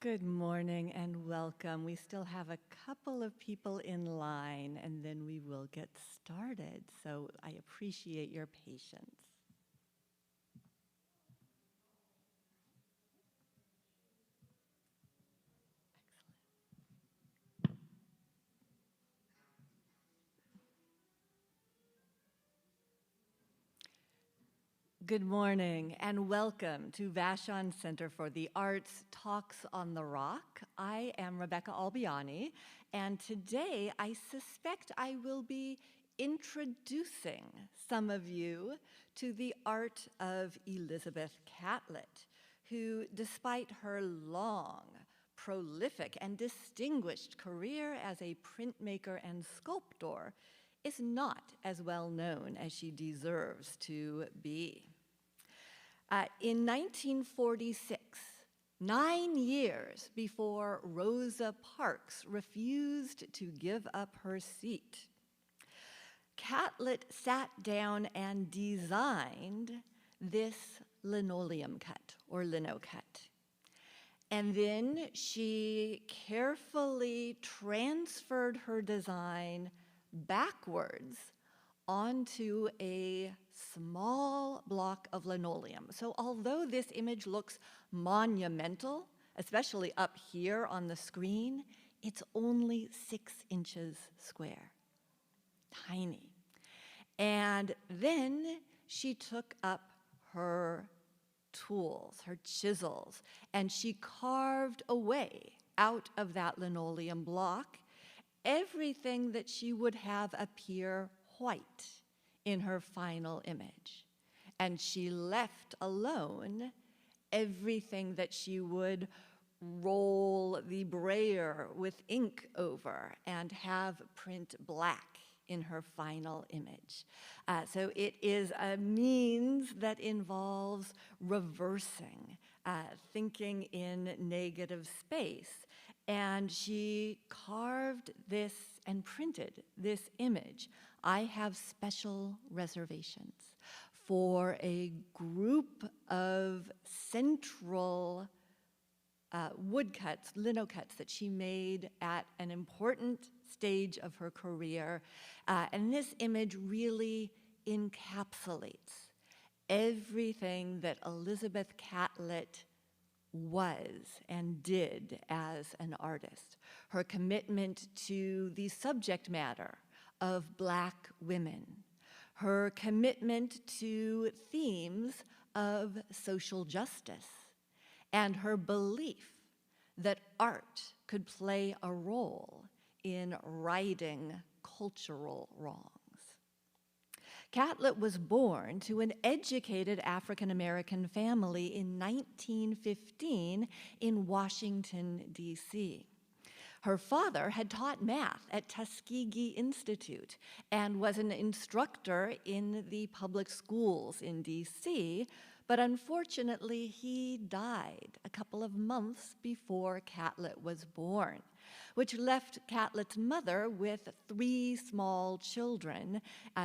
Good morning and welcome. We still have a couple of people in line and then we will get started. So I appreciate your patience. Good morning and welcome to Vashon Center for the Arts Talks on the Rock. I am Rebecca Albiani, and today I suspect I will be introducing some of you to the art of Elizabeth Catlett, who, despite her long, prolific, and distinguished career as a printmaker and sculptor, is not as well known as she deserves to be. In 1946, 9 years before Rosa Parks refused to give up her seat, Catlett sat down and designed this linoleum cut, or lino cut. And then she carefully transferred her design backwards onto a small block of linoleum. So although this image looks monumental, especially up here on the screen, it's only 6 inches square, tiny. And then she took up her tools, her chisels, and she carved away out of that linoleum block everything that she would have appear white in her final image. And she left alone everything that she would roll the brayer with ink over and have print black in her final image. So it is a means that involves reversing, thinking in negative space. And she carved this and printed this image. I have special reservations for a group of central woodcuts, lino cuts that she made at an important stage of her career. And this image really encapsulates everything that Elizabeth Catlett was and did as an artist. Her commitment to the subject matter of Black women, her commitment to themes of social justice, and her belief that art could play a role in righting cultural wrongs. Catlett was born to an educated African-American family in 1915 in Washington, D.C. Her father had taught math at Tuskegee Institute and was an instructor in the public schools in D.C., but unfortunately he died a couple of months before Catlett was born, which left Catlett's mother with 3 small children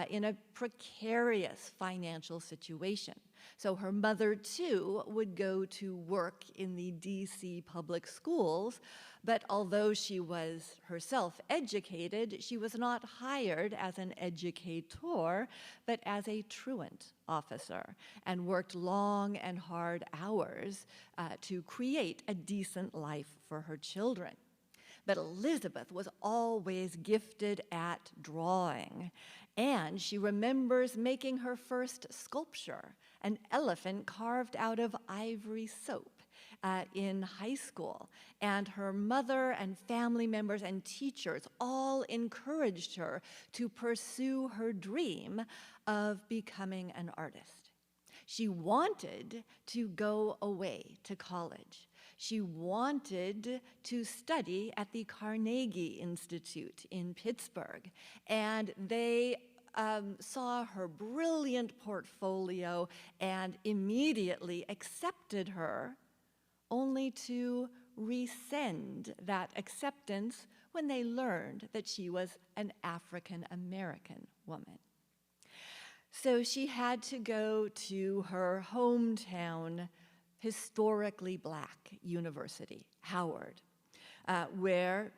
in a precarious financial situation. So her mother, too, would go to work in the DC public schools, but although she was herself educated, she was not hired as an educator, but as a truant officer, and worked long and hard hours to create a decent life for her children. But Elizabeth was always gifted at drawing, and she remembers making her first sculpture, an elephant carved out of ivory soap, in high school. And her mother and family members and teachers all encouraged her to pursue her dream of becoming an artist. She wanted to go away to college. She wanted to study at the Carnegie Institute in Pittsburgh, and they saw her brilliant portfolio and immediately accepted her, only to rescind that acceptance when they learned that she was an African-American woman. So she had to go to her hometown, historically Black university, Howard, where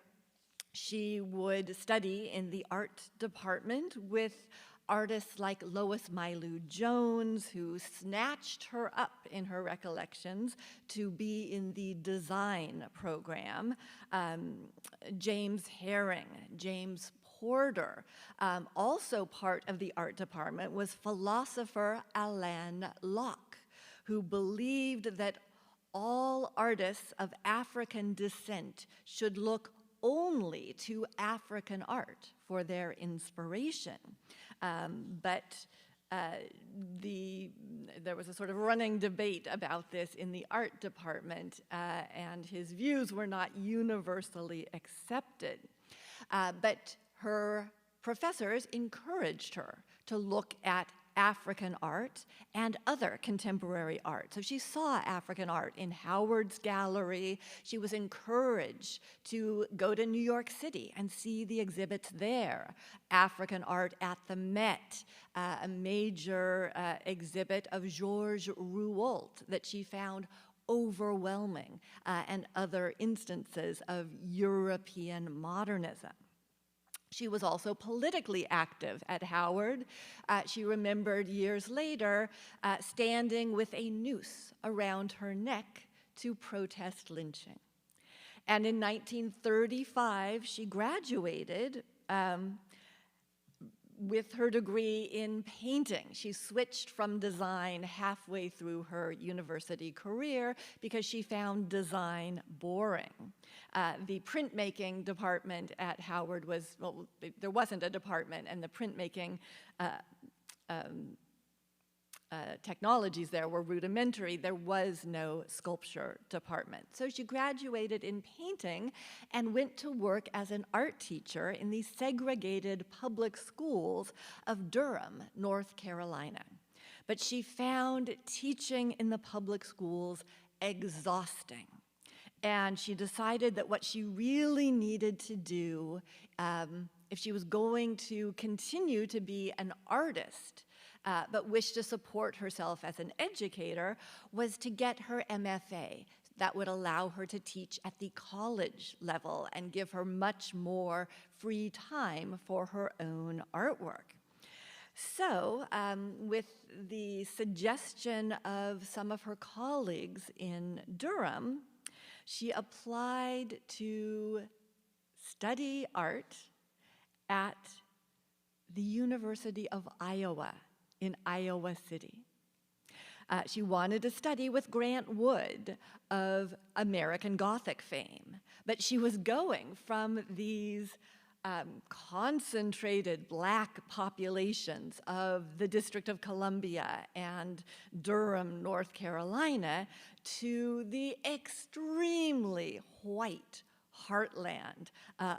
she would study in the art department with artists like Lois Mailou Jones, who snatched her up in her recollections to be in the design program, James Herring, James Porter. Also part of the art department was philosopher Alain Locke, who believed that all artists of African descent should look only to African art for their inspiration. But there was a sort of running debate about this in the art department, and his views were not universally accepted. But her professors encouraged her to look at African art and other contemporary art. So she saw African art in Howard's gallery. She was encouraged to go to New York City and see the exhibits there. African art at the Met, a major exhibit of Georges Rouault that she found overwhelming, and other instances of European modernism. She was also politically active at Howard. She remembered years later standing with a noose around her neck to protest lynching. And in 1935, she graduated with her degree in painting. She switched from design halfway through her university career because she found design boring. The printmaking department at Howard was, well, there wasn't a department, and the printmaking technologies there were rudimentary. There was no sculpture department. So she graduated in painting and went to work as an art teacher in the segregated public schools of Durham, North Carolina. But she found teaching in the public schools exhausting. And she decided that what she really needed to do, if she was going to continue to be an artist, but wished to support herself as an educator, was to get her MFA. That would allow her to teach at the college level and give her much more free time for her own artwork. So, with the suggestion of some of her colleagues in Durham, she applied to study art at the University of Iowa in Iowa City. She wanted to study with Grant Wood of American Gothic fame, but she was going from these concentrated Black populations of the District of Columbia and Durham, North Carolina, to the extremely white heartland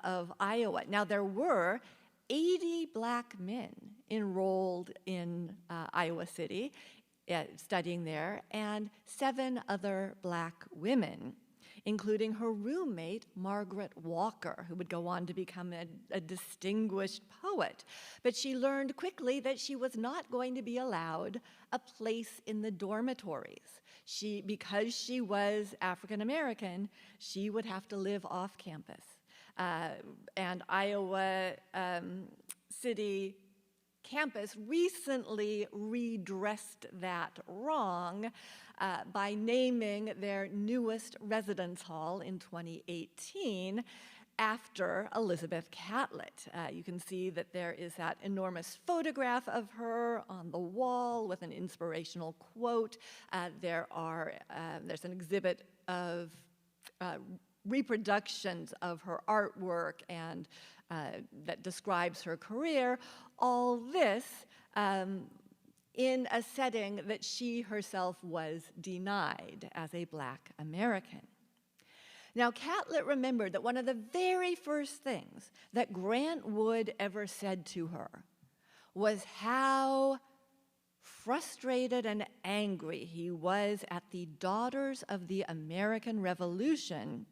of Iowa. Now, there were 80 Black men enrolled in Iowa City, studying there, and 7 other Black women, including her roommate, Margaret Walker, who would go on to become a distinguished poet. But she learned quickly that she was not going to be allowed a place in the dormitories. Because she was African American, she would have to live off campus. And Iowa City campus recently redressed that wrong by naming their newest residence hall in 2018 after Elizabeth Catlett. You can see that there is that enormous photograph of her on the wall with an inspirational quote. There's an exhibit of reproductions of her artwork and that describes her career, all this in a setting that she herself was denied as a Black American. Now, Catlett remembered that one of the very first things that Grant Wood ever said to her was how frustrated and angry he was at the Daughters of the American Revolution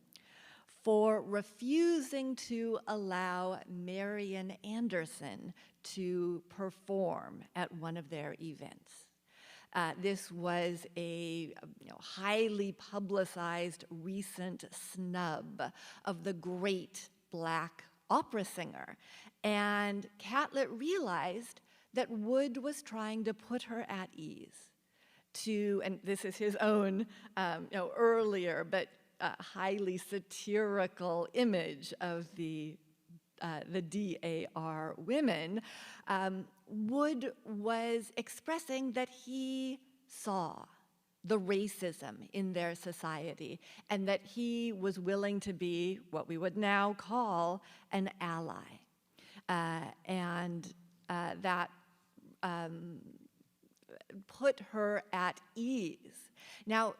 for refusing to allow Marian Anderson to perform at one of their events. This was a highly publicized recent snub of the great Black opera singer. And Catlett realized that Wood was trying to put her at ease and this is his own earlier but highly satirical image of the DAR women. Wood was expressing that he saw the racism in their society and that he was willing to be what we would now call an ally. That put her at ease. Now,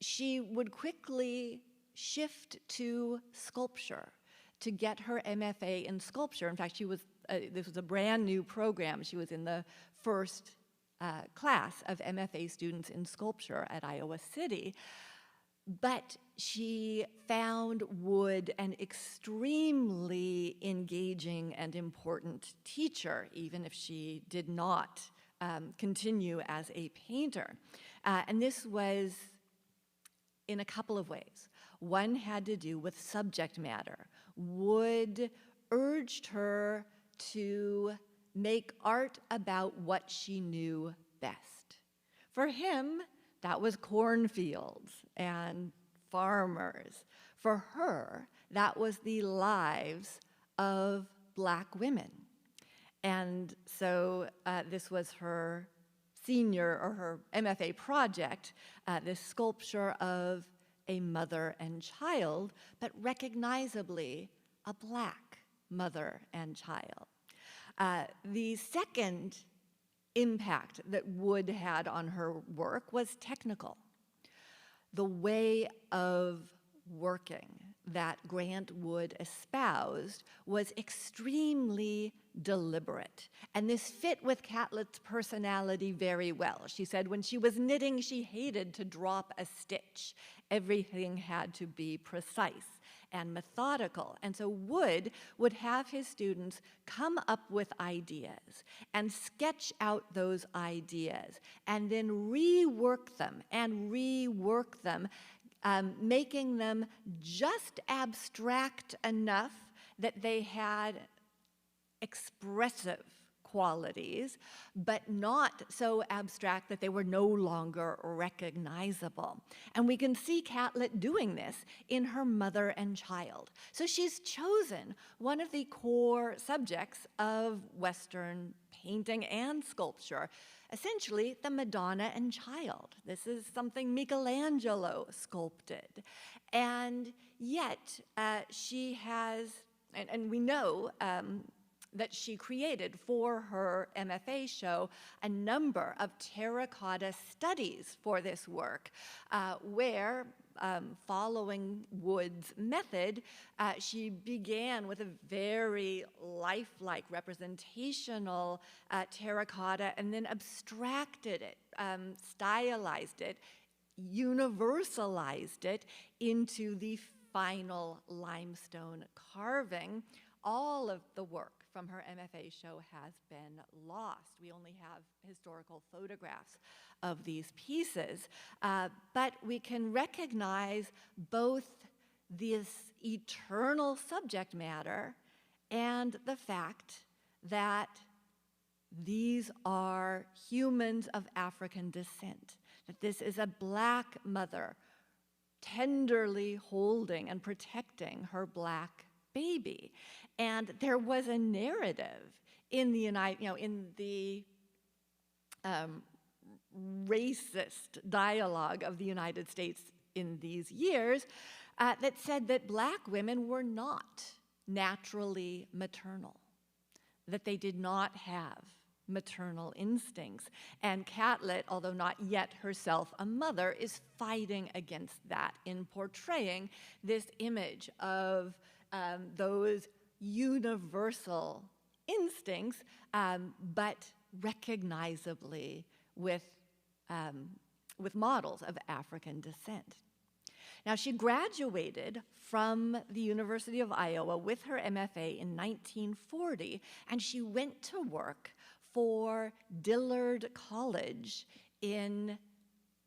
she would quickly shift to sculpture to get her MFA in sculpture. In fact, this was a brand new program. She was in the first class of MFA students in sculpture at Iowa City. But she found Wood an extremely engaging and important teacher, even if she did not continue as a painter. And this was in a couple of ways. One had to do with subject matter. Wood urged her to make art about what she knew best. For him, that was cornfields and farmers. For her, that was the lives of Black women. And so this was her senior or her MFA project, this sculpture of a mother and child, but recognizably a Black mother and child. The second impact that Wood had on her work was technical. The way of working that Grant Wood espoused was extremely deliberate. And this fit with Catlett's personality very well. She said when she was knitting, she hated to drop a stitch. Everything had to be precise and methodical. And so Wood would have his students come up with ideas and sketch out those ideas and then rework them and rework them, making them just abstract enough that they had expressive qualities, but not so abstract that they were no longer recognizable. And we can see Catlett doing this in her mother and child. So she's chosen one of the core subjects of Western painting and sculpture, essentially the Madonna and Child. This is something Michelangelo sculpted. And yet she has, and we know that she created for her MFA show a number of terracotta studies for this work, where, following Wood's method, she began with a very lifelike representational terracotta and then abstracted it, stylized it, universalized it into the final limestone carving. All of the work from her MFA show has been lost. We only have historical photographs of these pieces, but we can recognize both this eternal subject matter and the fact that these are humans of African descent, that this is a Black mother tenderly holding and protecting her Black baby. And there was a narrative in the racist dialogue of the United States in these years that said that Black women were not naturally maternal, that they did not have maternal instincts. And Catlett, although not yet herself a mother, is fighting against that in portraying this image of those universal instincts, but recognizably with models of African descent. Now, she graduated from the University of Iowa with her MFA in 1940, and she went to work for Dillard College in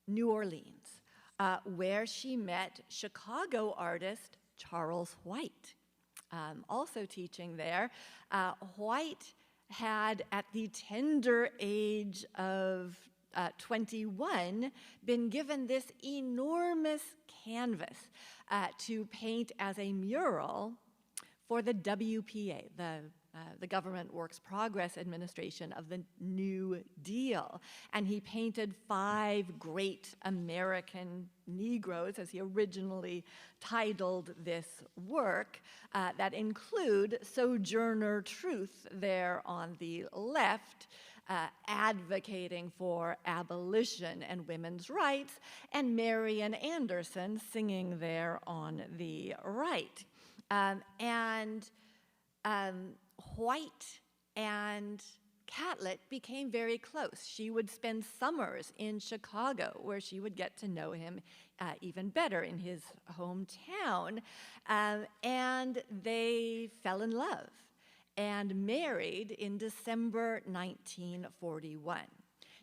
New Orleans, where she met Chicago artist Charles White. Also teaching there, White had, at the tender age of 21, been given this enormous canvas to paint as a mural for the WPA, the Government Works Progress Administration of the New Deal. And he painted 5 great American Negroes, as he originally titled this work, that include Sojourner Truth there on the left, advocating for abolition and women's rights, and Marian Anderson singing there on the right. White and Catlett became very close. She would spend summers in Chicago, where she would get to know him even better in his hometown. And they fell in love and married in December 1941.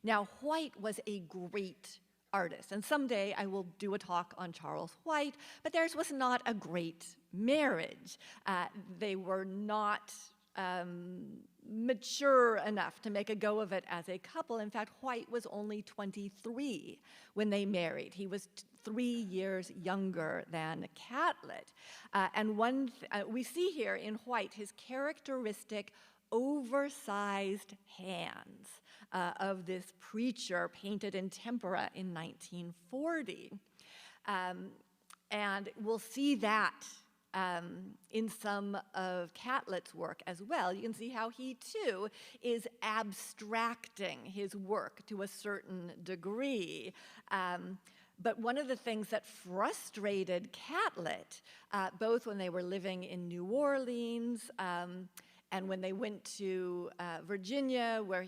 Now, White was a great artist, and someday I will do a talk on Charles White, but theirs was not a great marriage. They were not mature enough to make a go of it as a couple. In fact, White was only 23 when they married. He was 3 years younger than Catlett. And we see here in White his characteristic oversized hands of this preacher painted in tempera in 1940. And we'll see that in some of Catlett's work as well. You can see how he, too, is abstracting his work to a certain degree. But one of the things that frustrated Catlett, both when they were living in New Orleans and when they went to Virginia, where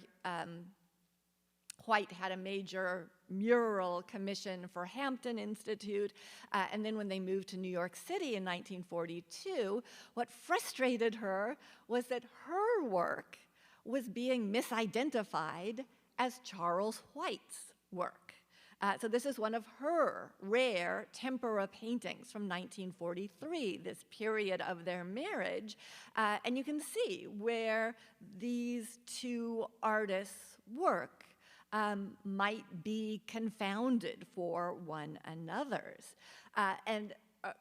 White had a major mural commission for Hampton Institute, and then when they moved to New York City in 1942, what frustrated her was that her work was being misidentified as Charles White's work. So this is one of her rare tempera paintings from 1943, this period of their marriage. And you can see where these two artists' work might be confounded for one another's. And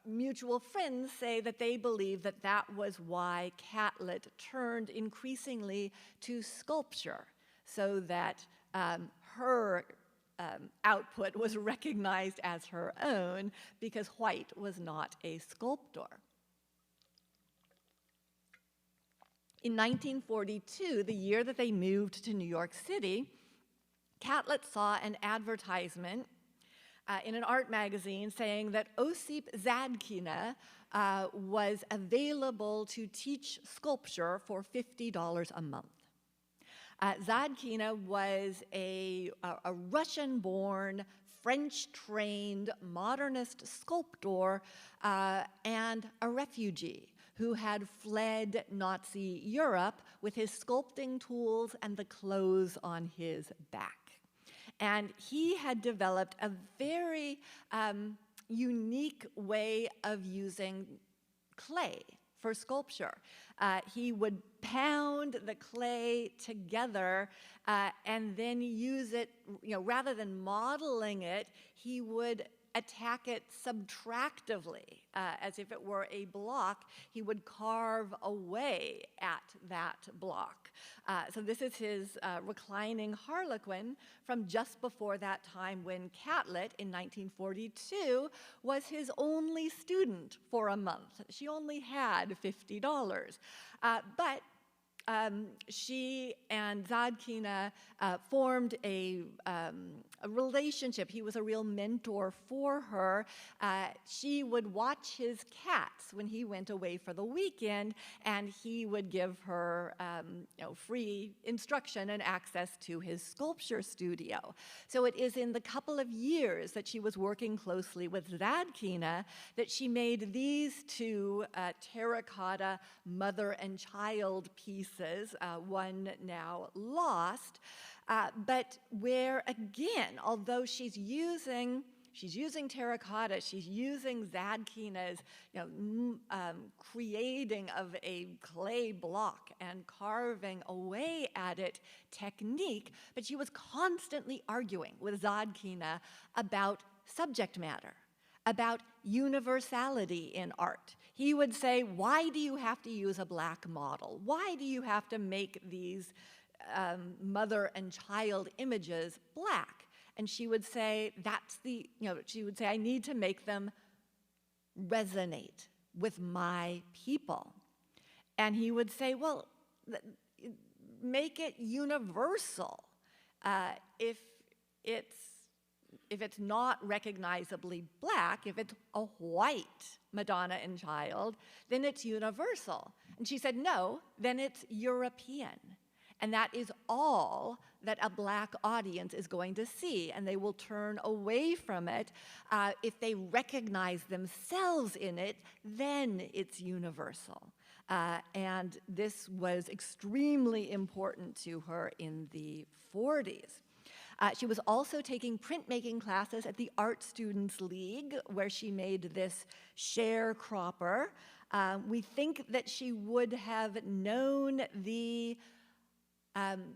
mutual friends say that they believe that that was why Catlett turned increasingly to sculpture, so that her output was recognized as her own, because White was not a sculptor. In 1942, the year that they moved to New York City, Catlett saw an advertisement in an art magazine saying that Osip Zadkina was available to teach sculpture for $50 a month. Zadkina was a Russian-born, French-trained modernist sculptor and a refugee who had fled Nazi Europe with his sculpting tools and the clothes on his back. And he had developed a very unique way of using clay for sculpture. He would pound the clay together and then use it, rather than modeling it, he would attack it subtractively, as if it were a block. He would carve away at that block. So this is his reclining harlequin from just before that time when Catlett, in 1942, was his only student for a month. She only had $50. But she and Zadkina formed a relationship. He was a real mentor for her. She would watch his cats when he went away for the weekend, and he would give her free instruction and access to his sculpture studio. So it is in the couple of years that she was working closely with Zadkina that she made these two terracotta mother and child pieces pieces, one now lost, but where, again, although she's using terracotta, she's using Zadkina's, creating of a clay block and carving away at it technique, but she was constantly arguing with Zadkina about subject matter, about universality in art. He would say, why do you have to use a black model? Why do you have to make these mother and child images black? And she would say, I need to make them resonate with my people. And he would say, well, make it universal. If it's not recognizably black, if it's a white Madonna and child, then it's universal. And she said, no, then it's European. And that is all that a black audience is going to see, and they will turn away from it. If they recognize themselves in it, then it's universal. And this was extremely important to her in the 40s. She was also taking printmaking classes at the Art Students League, where she made this sharecropper. We think that she would have known the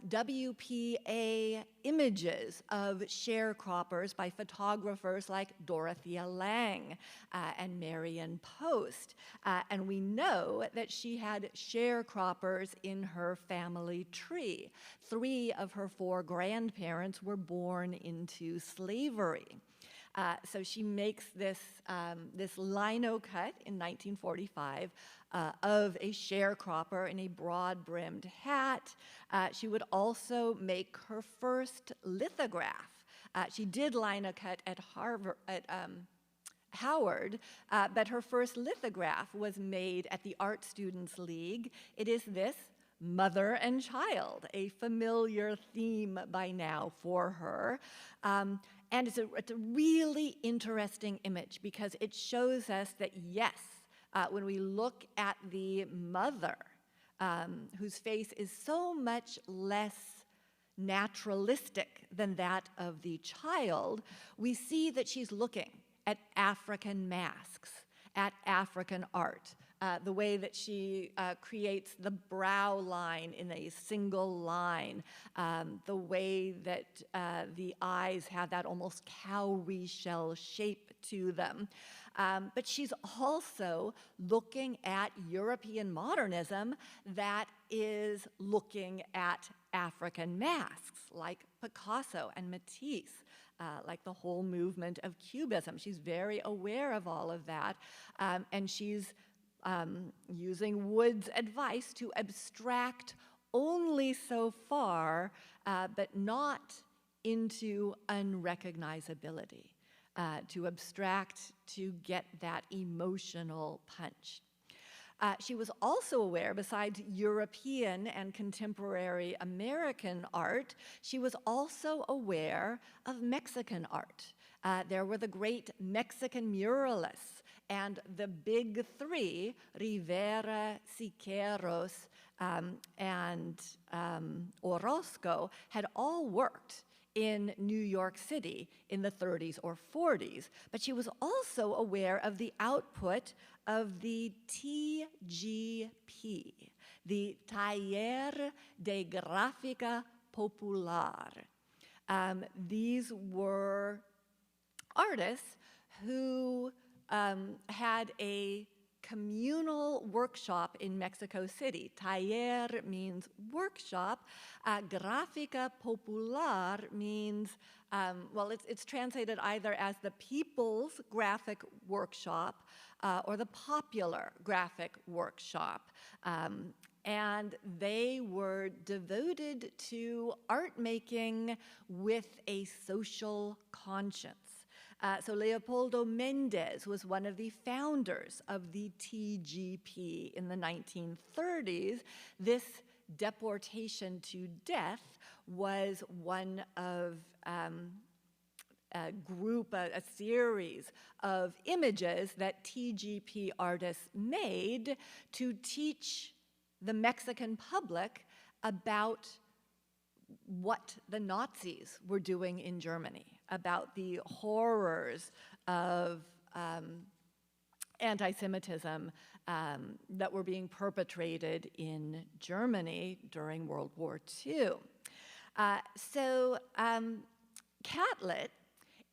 WPA images of sharecroppers by photographers like Dorothea Lange and Marion Post. And we know that she had sharecroppers in her family tree. 3 of her 4 grandparents were born into slavery. So she makes this lino cut in 1945 of a sharecropper in a broad-brimmed hat. She would also make her first lithograph. She did lino cut at Howard, but her first lithograph was made at the Art Students League. It is this, mother and child, a familiar theme by now for her. And it's a really interesting image because it shows us that, yes, when we look at the mother, whose face is so much less naturalistic than that of the child, we see that she's looking at African masks, at African art, the way that she creates the brow line in a single line, the way that the eyes have that almost cowrie shell shape to them. But she's also looking at European modernism that is looking at African masks, like Picasso and Matisse, like the whole movement of Cubism. She's very aware of all of that, and she's using Wood's advice to abstract only so far, but not into unrecognizability, to abstract to get that emotional punch. She was also aware, besides European and contemporary American art, she was also aware of Mexican art. There were the great Mexican muralists, and the big 3, Rivera, Siqueiros, and Orozco, had all worked in New York City in the 30s or 40s. But she was also aware of the output of the TGP, the Taller de Gráfica Popular. These were artists who had a communal workshop in Mexico City. Taller means workshop. Gráfica Popular means, it's translated either as the People's Graphic Workshop or the Popular Graphic Workshop. And they were devoted to art making with a social conscience. So Leopoldo Mendez was one of the founders of the TGP in the 1930s. This deportation to death was one of a series of images that TGP artists made to teach the Mexican public about what the Nazis were doing in Germany, about the horrors of anti-Semitism that were being perpetrated in Germany during World War II. Catlett,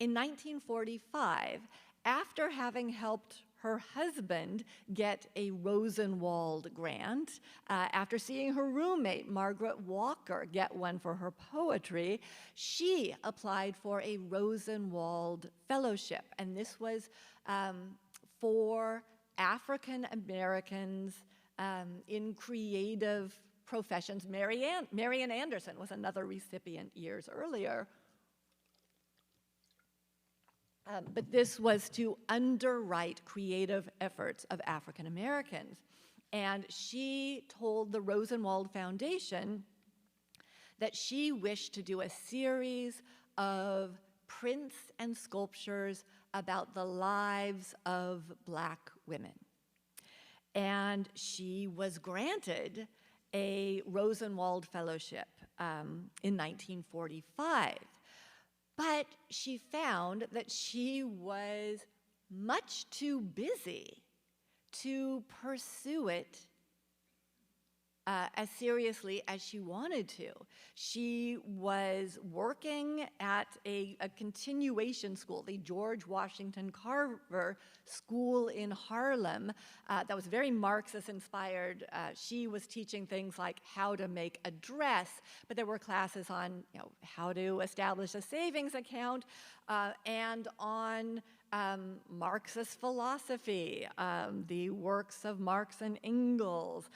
in 1945, after having helped her husband get a Rosenwald grant, after seeing her roommate, Margaret Walker, get one for her poetry, she applied for a Rosenwald Fellowship. And this was for African Americans in creative professions. Marian Anderson was another recipient years earlier. But this was to underwrite creative efforts of African Americans. And she told the Rosenwald Foundation that she wished to do a series of prints and sculptures about the lives of Black women. And she was granted a Rosenwald Fellowship in 1945. But she found that she was much too busy to pursue it as seriously as she wanted to. She was working at a continuation school, the George Washington Carver School in Harlem, that was very Marxist-inspired. She was teaching things like how to make a dress, but there were classes on how to establish a savings account and on Marxist philosophy, the works of Marx and Engels,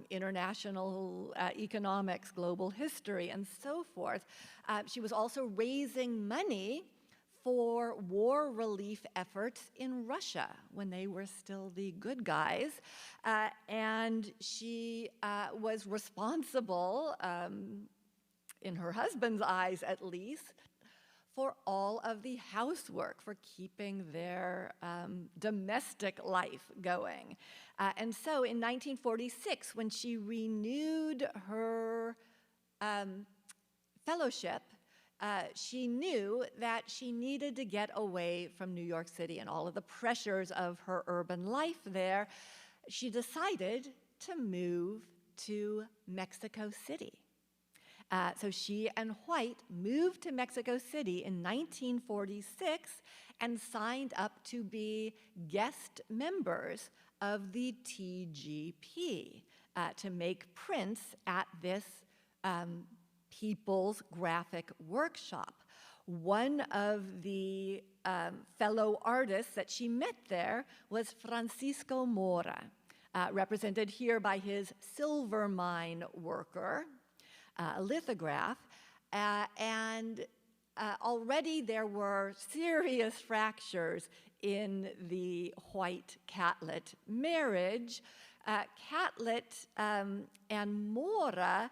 international economics, global history, and so forth. She was also raising money for war relief efforts in Russia when they were still the good guys. And she was responsible, in her husband's eyes at least, for all of the housework, for keeping their domestic life going. And so in 1946, when she renewed her fellowship, she knew that she needed to get away from New York City and all of the pressures of her urban life there. She decided to move to Mexico City. So she and White moved to Mexico City in 1946 and signed up to be guest members of the TGP to make prints at this People's Graphic Workshop. One of the fellow artists that she met there was Francisco Mora, represented here by his silver mine worker, a lithograph, and already there were serious fractures in the White-Catlett marriage. Catlett and Mora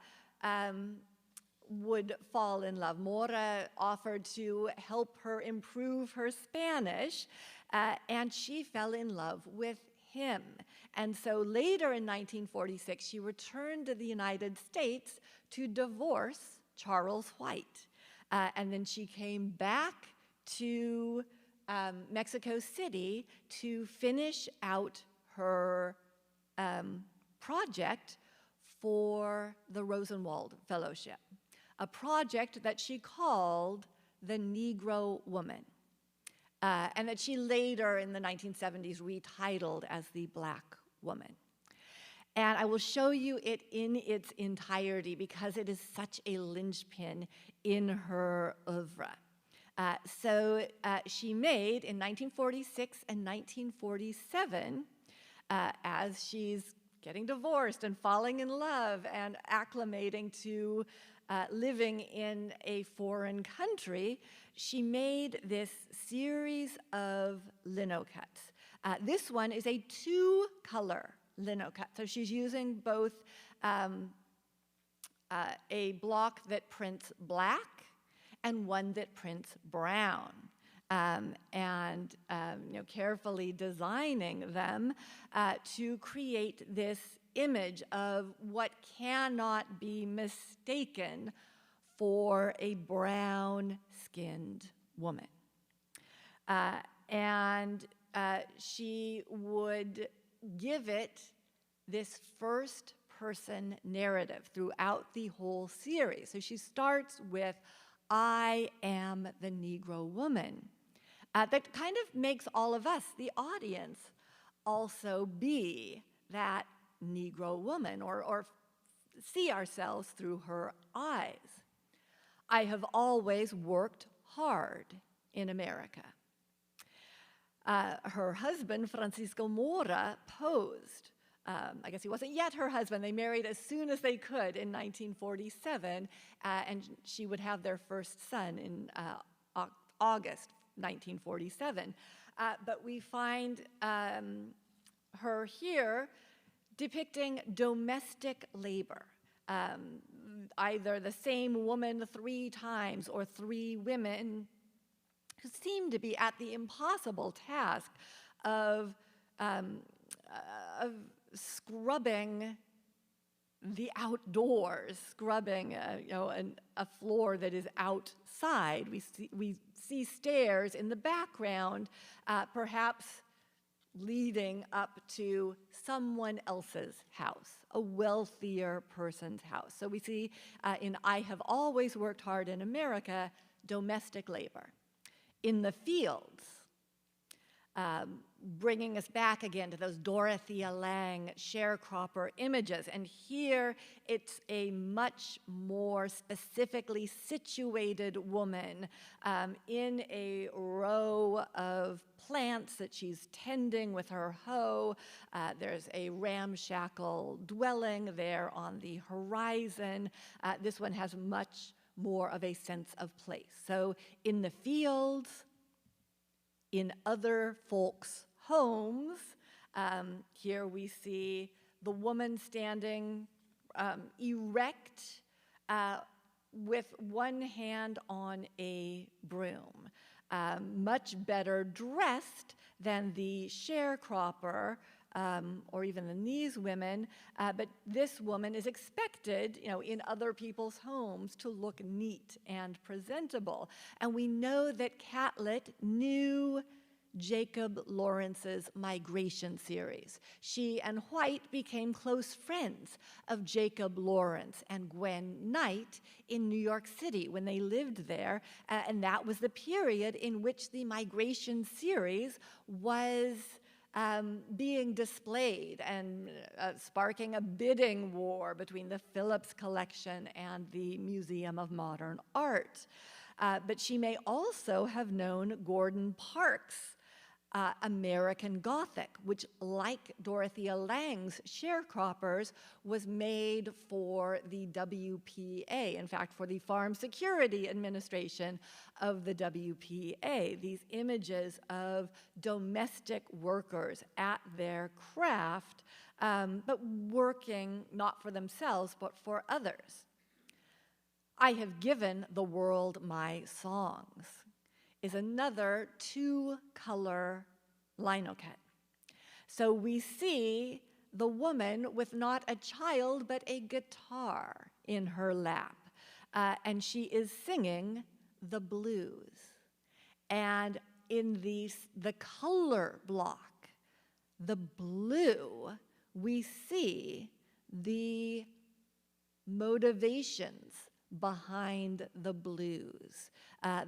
would fall in love. Mora offered to help her improve her Spanish, and she fell in love with him. And so later in 1946, she returned to the United States to divorce Charles White. And then she came back to Mexico City to finish out her project for the Rosenwald Fellowship, a project that she called the Negro Woman, and that she later in the 1970s retitled as the Black Woman. And I will show you it in its entirety because it is such a linchpin in her oeuvre. She made in 1946 and 1947, as she's getting divorced and falling in love and acclimating to living in a foreign country, she made this series of lino cuts. This one is a two-color lino cut. So she's using both a block that prints black and one that prints brown, carefully designing them to create this image of what cannot be mistaken for a brown-skinned woman. And she would give it this first-person narrative throughout the whole series. So she starts with, I am the Negro woman. That kind of makes all of us, the audience, also be that Negro woman, or see ourselves through her eyes. I have always worked hard in America. Her husband, Francisco Mora, posed. I guess he wasn't yet her husband. They married as soon as they could in 1947, and she would have their first son in August 1947. But we find her here depicting domestic labor. Either the same woman 3 times or 3 women who seem to be at the impossible task of scrubbing the outdoors, scrubbing a floor that is outside. We see stairs in the background, perhaps leading up to someone else's house, a wealthier person's house. So we see in I Have Always Worked Hard in America, domestic labor. In the fields, bringing us back again to those Dorothea Lange sharecropper images. And here it's a much more specifically situated woman in a row of plants that she's tending with her hoe. There's a ramshackle dwelling there on the horizon. This one has much more of a sense of place. So in the fields, in other folks' homes, here we see the woman standing erect with one hand on a broom, much better dressed than the sharecropper or even than these women, but this woman is expected, in other people's homes to look neat and presentable. And we know that Catlett knew Jacob Lawrence's Migration series. She and White became close friends of Jacob Lawrence and Gwen Knight in New York City when they lived there, and that was the period in which the Migration series was being displayed and sparking a bidding war between the Phillips Collection and the Museum of Modern Art. But she may also have known Gordon Parks' American Gothic, which, like Dorothea Lange's sharecroppers, was made for the WPA, in fact, for the Farm Security Administration of the WPA. These images of domestic workers at their craft, but working not for themselves, but for others. I Have Given the World My Songs is another 2-color linocut. So we see the woman with not a child but a guitar in her lap, and she is singing the blues. And in the color block, the blue, we see the motivations behind the blues,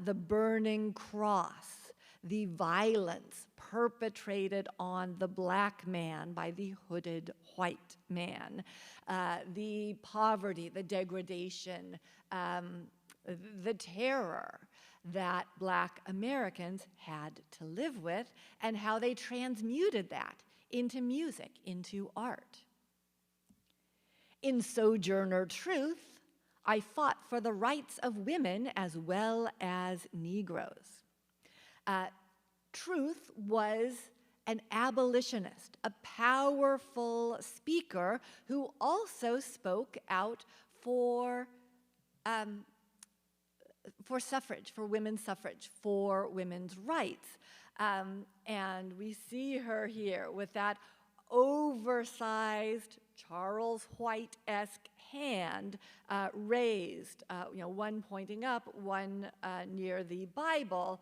the burning cross, the violence perpetrated on the black man by the hooded white man, the poverty, the degradation, the terror that Black Americans had to live with, and how they transmuted that into music, into art. In Sojourner Truth, I fought for the rights of women as well as Negroes. Truth was an abolitionist, a powerful speaker who also spoke out for suffrage, for women's suffrage, for women's rights. And we see her here with that oversized Charles White-esque hand raised, one pointing up, one near the Bible,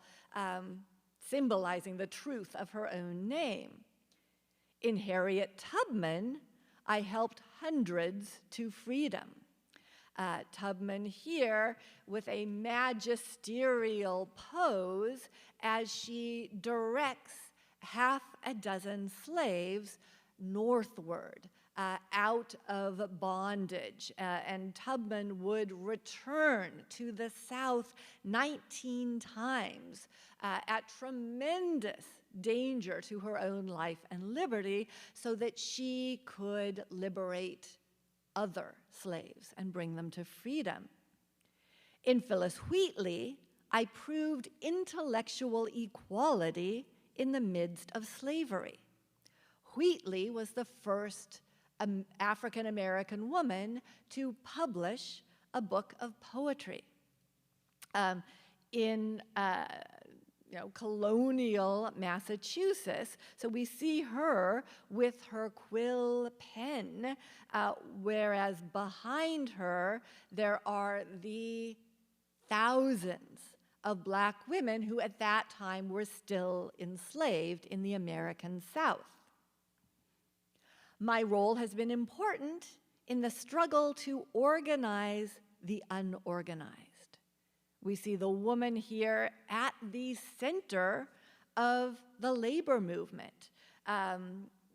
symbolizing the truth of her own name. In Harriet Tubman, I helped hundreds to freedom. Tubman here with a magisterial pose as she directs half a dozen slaves northward, out of bondage. And Tubman would return to the South 19 times at tremendous danger to her own life and liberty so that she could liberate other slaves and bring them to freedom. In Phyllis Wheatley, I proved intellectual equality in the midst of slavery. Wheatley was the first African-American woman to publish a book of poetry. In colonial Massachusetts. So we see her with her quill pen, whereas behind her there are the thousands of Black women who at that time were still enslaved in the American South. My role has been important in the struggle to organize the unorganized. We see the woman here at the center of the labor movement,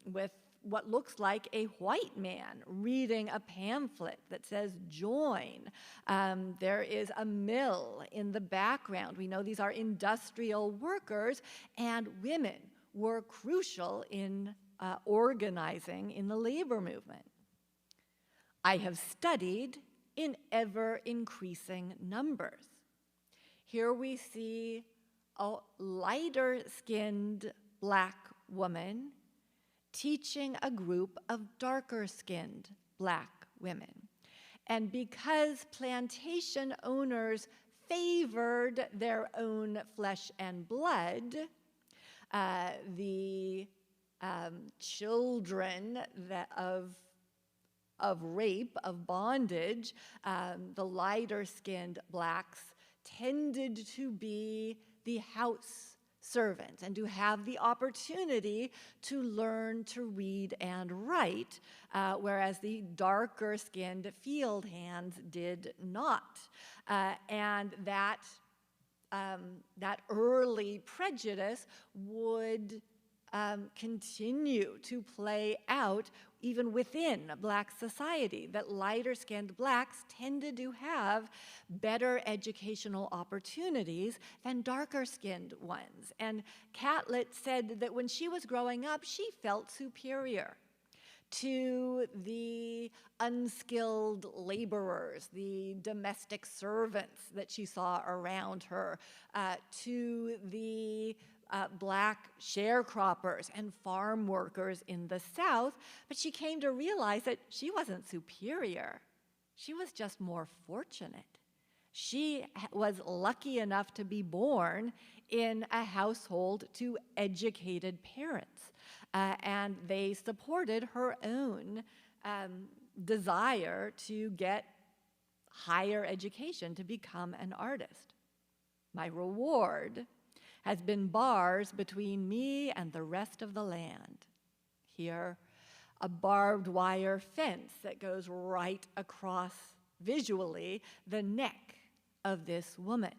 with what looks like a white man reading a pamphlet that says join. There is a mill in the background. We know these are industrial workers, and women were crucial in organizing in the labor movement. I have studied in ever-increasing numbers. Here we see a lighter-skinned Black woman teaching a group of darker-skinned Black women. And because plantation owners favored their own flesh and blood, the children of rape, of bondage, the lighter-skinned Blacks tended to be the house servants and to have the opportunity to learn to read and write, whereas the darker-skinned field hands did not. And that early prejudice would continue to play out even within Black society, that lighter-skinned Blacks tended to have better educational opportunities than darker-skinned ones. And Catlett said that when she was growing up, she felt superior to the unskilled laborers, the domestic servants that she saw around her, to the Black sharecroppers and farm workers in the South, but she came to realize that she wasn't superior. She was just more fortunate. She was lucky enough to be born in a household to educated parents, and they supported her own desire to get higher education, to become an artist. My reward has been bars between me and the rest of the land. Here, a barbed wire fence that goes right across, visually, the neck of this woman.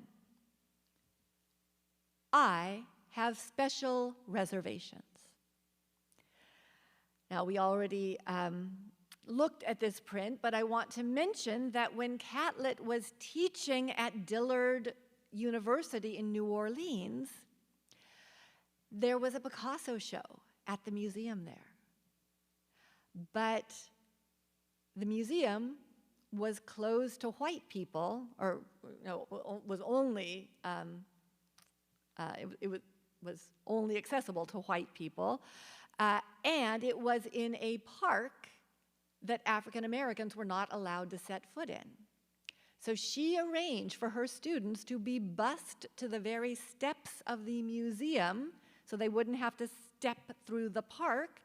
I have special reservations. Now, we already looked at this print, but I want to mention that when Catlett was teaching at Dillard University in New Orleans, there was a Picasso show at the museum there. But the museum was closed to white people, or was only was only accessible to white people, and it was in a park that African Americans were not allowed to set foot in. So she arranged for her students to be bused to the very steps of the museum so they wouldn't have to step through the park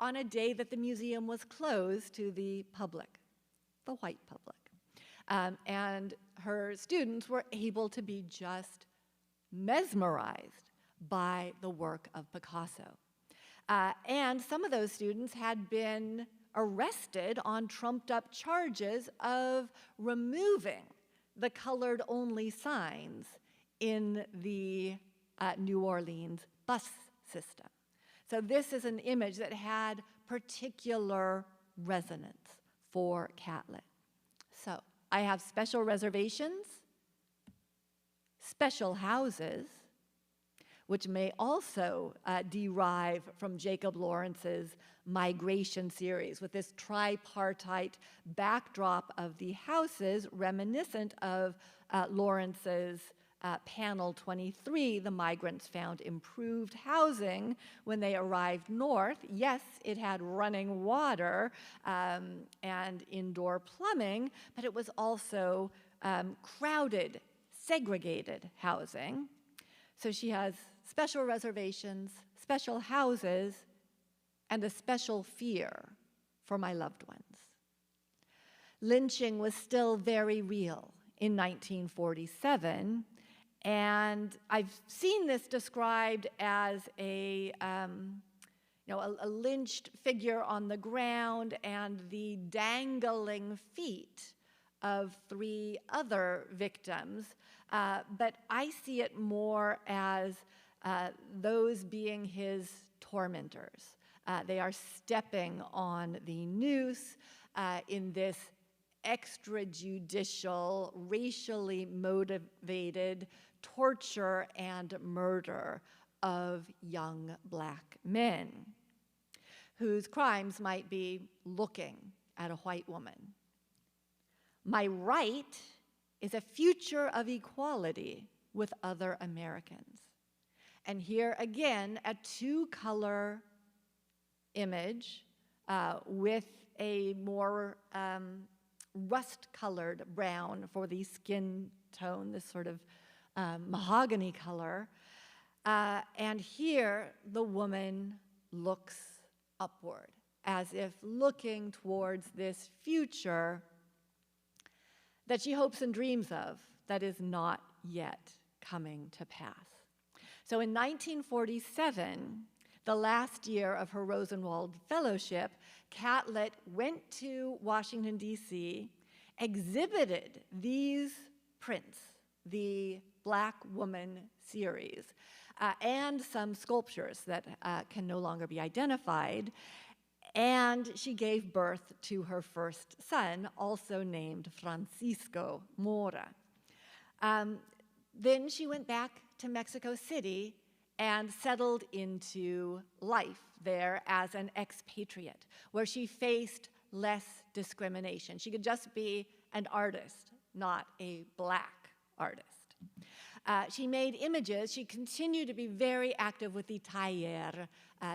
on a day that the museum was closed to the public, the white public. And her students were able to be just mesmerized by the work of Picasso. And some of those students had been arrested on trumped-up charges of removing the colored-only signs in the New Orleans bus system. So this is an image that had particular resonance for Catlett. So I have special reservations, special houses, which may also derive from Jacob Lawrence's Migration series, with this tripartite backdrop of the houses reminiscent of Lawrence's panel 23, the migrants found improved housing when they arrived north. Yes, it had running water and indoor plumbing, but it was also crowded, segregated housing. So she has special reservations, special houses, and a special fear for my loved ones. Lynching was still very real in 1947, and I've seen this described as a lynched figure on the ground and the dangling feet of 3 other victims, but I see it more as those being his tormentors. They are stepping on the noose in this extrajudicial, racially motivated torture and murder of young black men whose crimes might be looking at a white woman. My right is a future of equality with other Americans. And here again, a 2-color image with a more rust-colored brown for the skin tone, this sort of mahogany color. And here, the woman looks upward, as if looking towards this future that she hopes and dreams of that is not yet coming to pass. So in 1947, the last year of her Rosenwald Fellowship, Catlett went to Washington, D.C., exhibited these prints, the Black Woman series, and some sculptures that can no longer be identified, and she gave birth to her first son, also named Francisco Mora. Then she went back to Mexico City and settled into life there as an expatriate, where she faced less discrimination. She could just be an artist, not a black artist. She made images. She continued to be very active with the Taller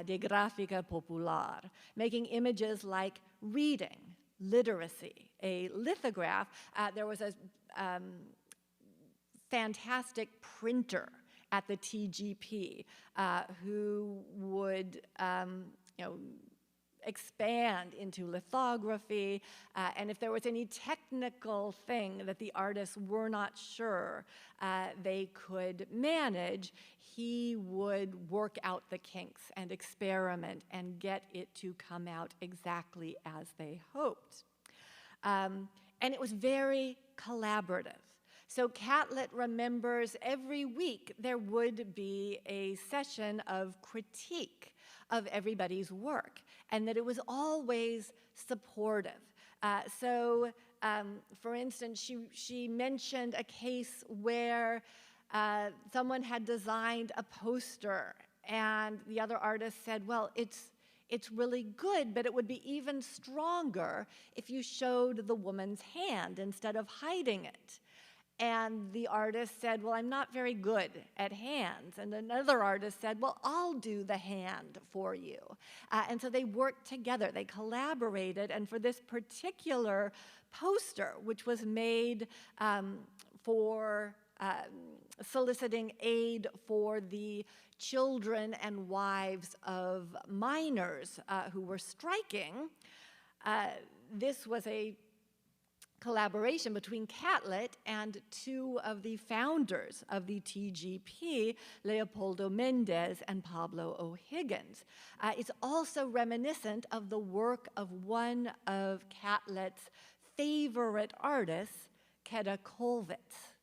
de Gráfica Popular, making images like reading, literacy, a lithograph. There was a fantastic printer at the TGP who would expand into lithography, and if there was any technical thing that the artists were not sure they could manage, he would work out the kinks and experiment and get it to come out exactly as they hoped. And it was very collaborative. So Catlett remembers every week there would be a session of critique of everybody's work, and that it was always supportive. For instance, she mentioned a case where someone had designed a poster, and the other artist said, well, it's really good, but it would be even stronger if you showed the woman's hand instead of hiding it. And the artist said, well, I'm not very good at hands. And another artist said, well, I'll do the hand for you. And so they worked together, they collaborated, and for this particular poster, which was made for soliciting aid for the children and wives of miners who were striking. This was a collaboration between Catlett and two of the founders of the TGP, Leopoldo Mendez and Pablo O'Higgins. It's also reminiscent of the work of one of Catlett's favorite artists, Hedda Kollwitz.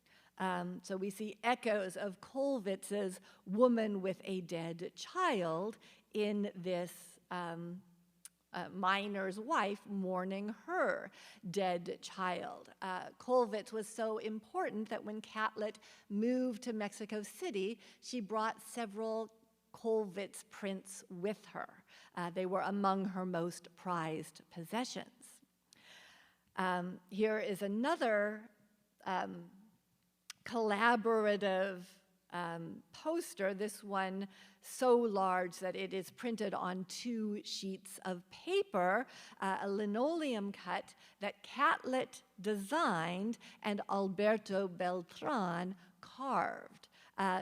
So we see echoes of Kollwitz's Woman with a Dead Child in this miner's wife mourning her dead child. Kollwitz was so important that when Catlett moved to Mexico City, she brought several Kollwitz prints with her. They were among her most prized possessions. Here is another collaborative poster, this one so large that it is printed on 2 sheets of paper, a linoleum cut that Catlett designed and Alberto Beltran carved.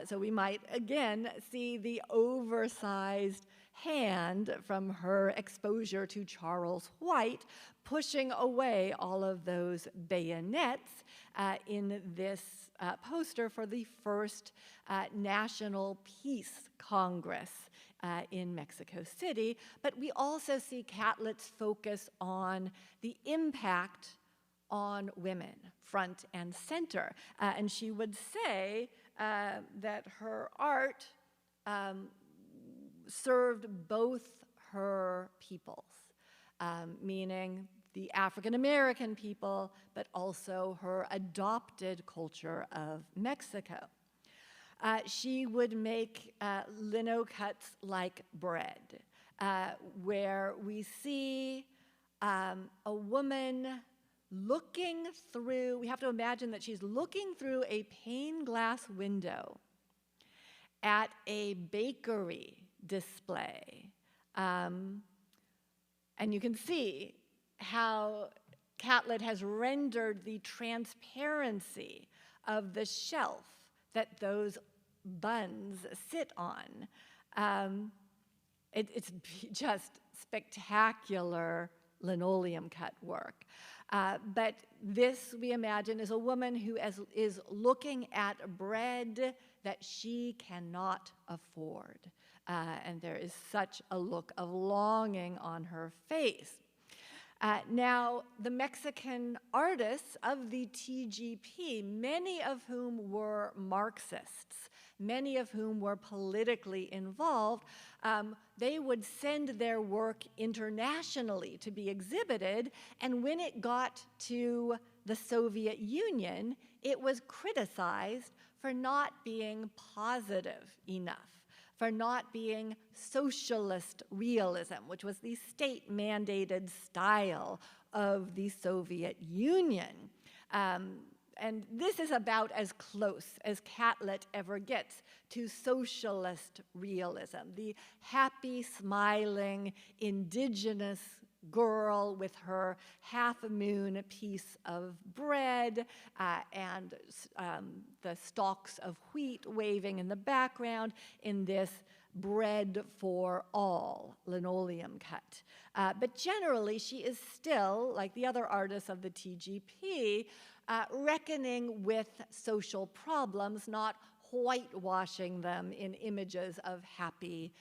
So we might again see the oversized hand from her exposure to Charles White pushing away all of those bayonets in this poster for the first National Peace Congress in Mexico City. But we also see Catlett's focus on the impact on women, front and center. And she would say that her art served both her peoples, meaning the African American people, but also her adopted culture of Mexico. She would make lino cuts like bread, where we see a woman looking through, we have to imagine that she's looking through a pane glass window at a bakery display. And you can see how Catlett has rendered the transparency of the shelf that those buns sit on. It's just spectacular linoleum cut work. But this, we imagine, is a woman who is looking at bread that she cannot afford. And there is such a look of longing on her face. Now, the Mexican artists of the TGP, many of whom were Marxists, many of whom were politically involved, they would send their work internationally to be exhibited, and when it got to the Soviet Union, it was criticized for not being positive enough, for not being socialist realism, which was the state-mandated style of the Soviet Union. And this is about as close as Catlett ever gets to socialist realism, the happy, smiling, indigenous girl with her half-moon piece of bread and the stalks of wheat waving in the background in this bread for all linoleum cut. But generally, she is still, like the other artists of the TGP, reckoning with social problems, not whitewashing them in images of happy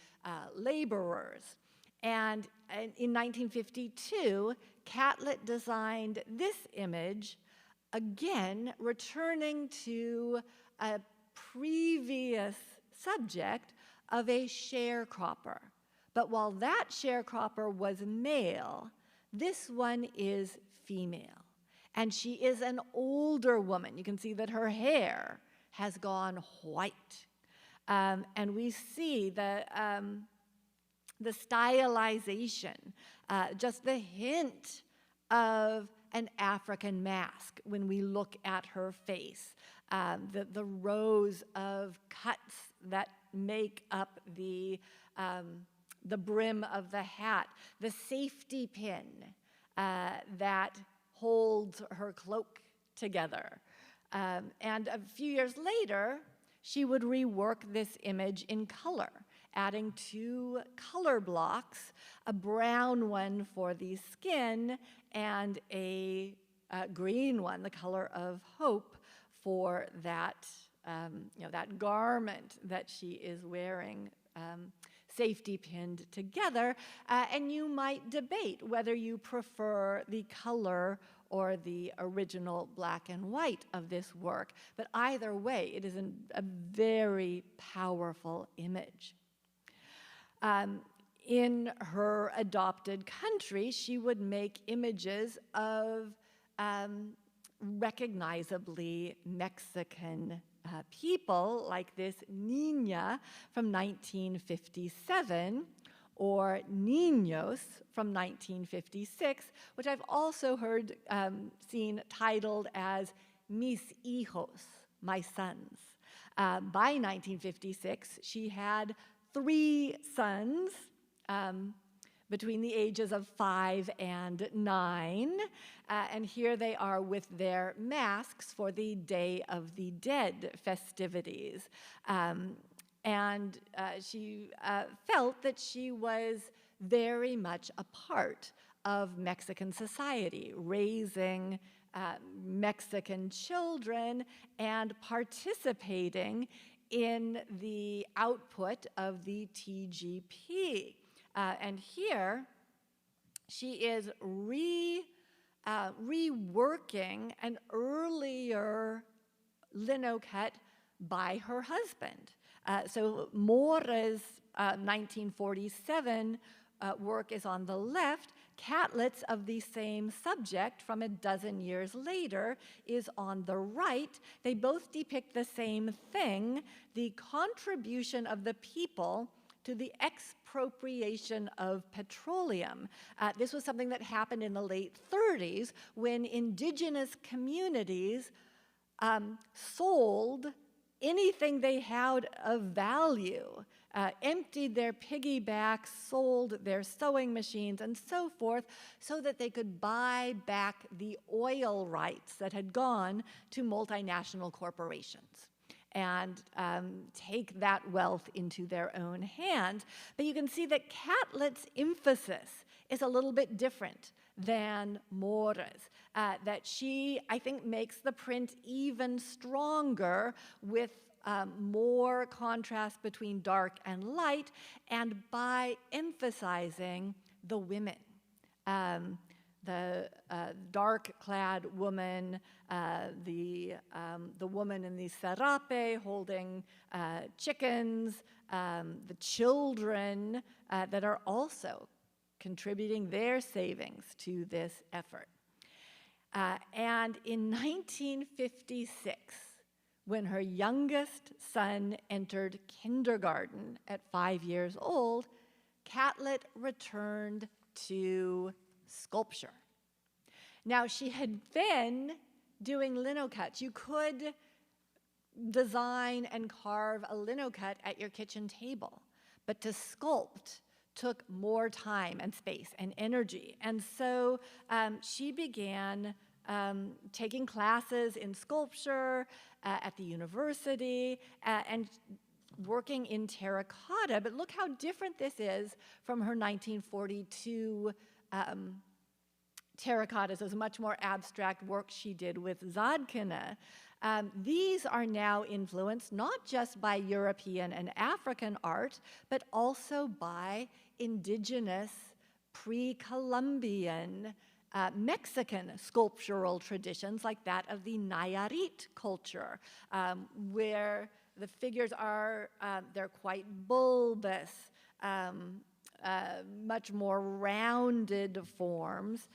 laborers. And in 1952, Catlett designed this image, again, returning to a previous subject of a sharecropper. But while that sharecropper was male, this one is female. And she is an older woman. You can see that her hair has gone white. And we see the stylization, just the hint of an African mask when we look at her face, the rows of cuts that make up the brim of the hat, the safety pin that holds her cloak together. And a few years later, she would rework this image in color, adding 2 color blocks, a brown one for the skin and a green one, the color of hope, for that, that garment that she is wearing, safety pinned together. And you might debate whether you prefer the color or the original black and white of this work. But either way, it is a very powerful image. In her adopted country, she would make images of recognizably Mexican people, like this Niña from 1957, or Niños from 1956, which I've also heard seen titled as Mis Hijos, my sons. By 1956, she had 3 sons between the ages of 5 and 9, and here they are with their masks for the Day of the Dead festivities. And she felt that she was very much a part of Mexican society, raising Mexican children and participating in the output of the TGP. And here she is reworking an earlier lino cut by her husband. So Mora's 1947 work is on the left. Catlett's of the same subject from a dozen years later is on the right. They both depict the same thing, the contribution of the people to the expropriation of petroleum. This was something that happened in the late 30s when indigenous communities sold anything they had of value, emptied their piggybacks, sold their sewing machines and so forth, so that they could buy back the oil rights that had gone to multinational corporations and take that wealth into their own hands. But you can see that Catlett's emphasis is a little bit different than Mora's, that she, I think, makes the print even stronger with more contrast between dark and light, and by emphasizing the women. The dark-clad woman, the woman in the serape holding chickens, the children that are also contributing their savings to this effort. And in 1956, when her youngest son entered kindergarten at 5 years old, Catlett returned to sculpture. Now, she had been doing lino cuts. You could design and carve a lino cut at your kitchen table, but to sculpt took more time and space and energy. And so she began taking classes in sculpture at the university and working in terracotta. But look how different this is from her 1942 terracottas. It was much more abstract work she did with Zadkina. These are now influenced not just by European and African art, but also by indigenous pre-Columbian Mexican sculptural traditions like that of the Nayarit culture, where the figures are, they're quite bulbous, much more rounded forms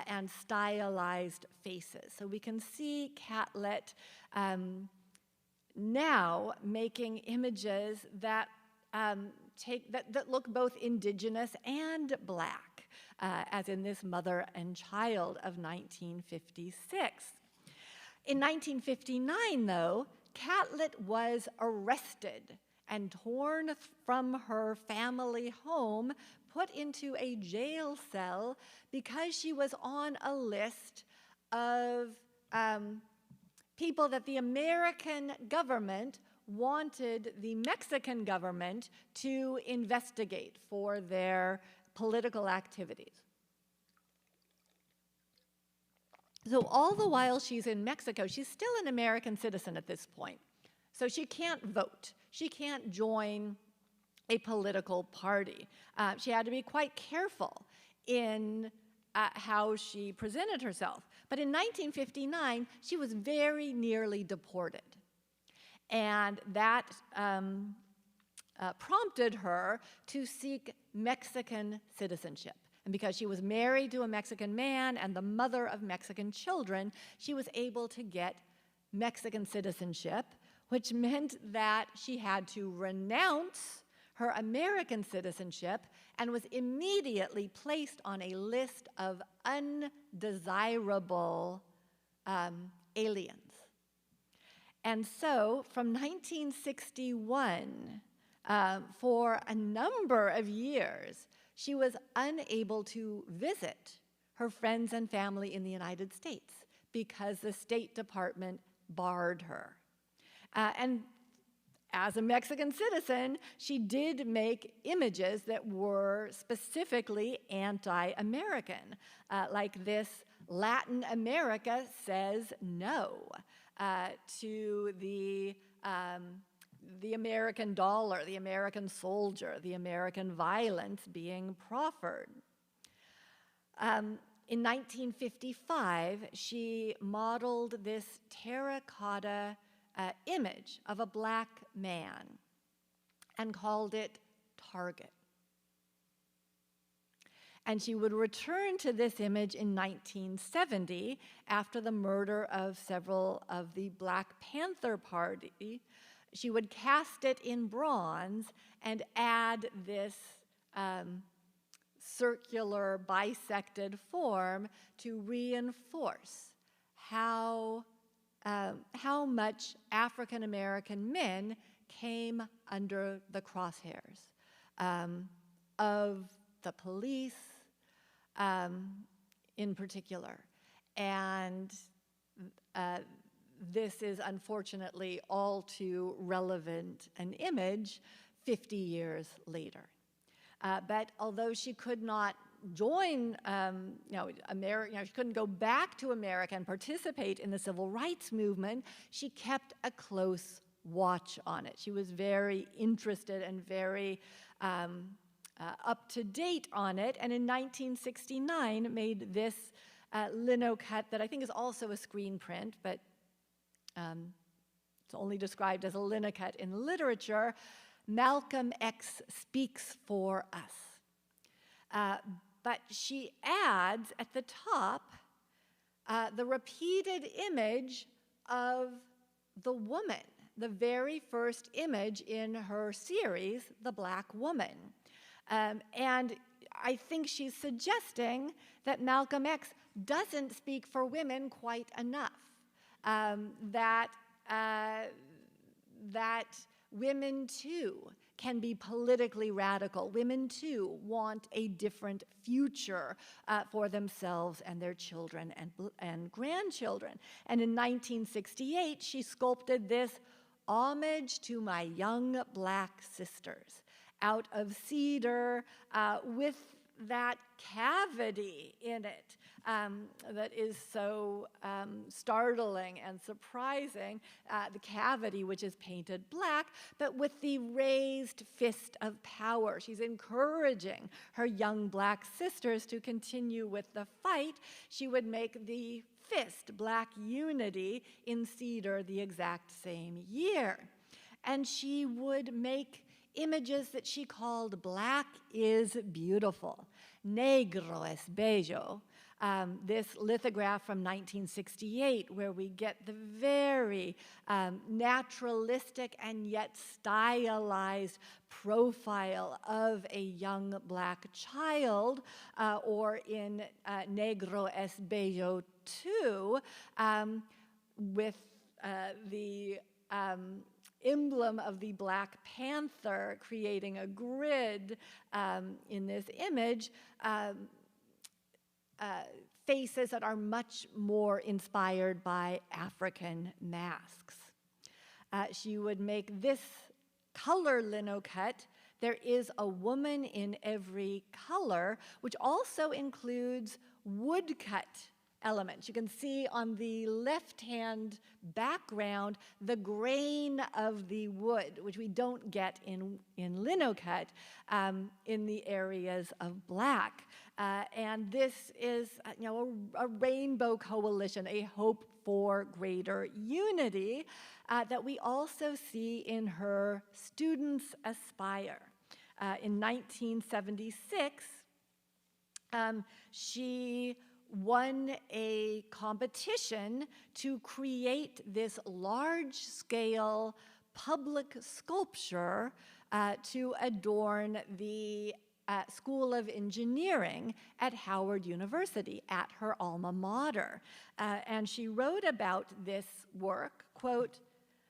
and stylized faces. So we can see Catlett now making images that that look both indigenous and black, as in this mother and child of 1956. In 1959, though, Catlett was arrested and torn from her family home, put into a jail cell because she was on a list of people that the American government wanted the Mexican government to investigate for their political activities. So all the while she's in Mexico, she's still an American citizen at this point. So she can't vote. She can't join a political party. She had to be quite careful in how she presented herself. But in 1959, she was very nearly deported. And that prompted her to seek Mexican citizenship. And because she was married to a Mexican man and the mother of Mexican children, she was able to get Mexican citizenship, which meant that she had to renounce her American citizenship and was immediately placed on a list of undesirable aliens. And so from 1961, for a number of years, she was unable to visit her friends and family in the United States because the State Department barred her. And as a Mexican citizen, she did make images that were specifically anti-American, like this: Latin America says no to the American dollar, the American soldier, the American violence being proffered. In 1955, she modeled this terracotta image of a black man and called it Target. And she would return to this image in 1970 after the murder of several of the Black Panther Party. She would cast it in bronze and add this circular bisected form to reinforce how much African American men came under the crosshairs of the police in particular. And this is unfortunately all too relevant an image 50 years later. But although she could not join, she couldn't go back to America and participate in the civil rights movement, she kept a close watch on it. She was very interested and very up to date on it, and in 1969 made this lino cut that I think is also a screen print, but it's only described as a lino cut in literature. Malcolm X Speaks for Us. But she adds at the top the repeated image of the woman, the very first image in her series, The Black Woman. And I think she's suggesting that Malcolm X doesn't speak for women quite enough, that women too can be politically radical. Women too want a different future for themselves and their children and grandchildren. And in 1968, she sculpted this homage to my young black sisters out of cedar with that cavity in it that is so startling and surprising, the cavity which is painted black, but with the raised fist of power. She's encouraging her young black sisters to continue with the fight. She would make the fist, Black Unity, in cedar the exact same year. And she would make images that she called Black is Beautiful, Negro Espejo, this lithograph from 1968 where we get the very naturalistic and yet stylized profile of a young black child, or in Negro Espejo 2, with the emblem of the Black Panther creating a grid in this image, faces that are much more inspired by African masks. She would make this color linocut. There is a woman in every color, which also includes woodcut elements. You can see on the left-hand background the grain of the wood, which we don't get in linocut in the areas of black. And this is a rainbow coalition, a hope for greater unity that we also see in her Students Aspire. In 1976, she won a competition to create this large-scale public sculpture to adorn the School of Engineering at Howard University, at her alma mater. And she wrote about this work, quote,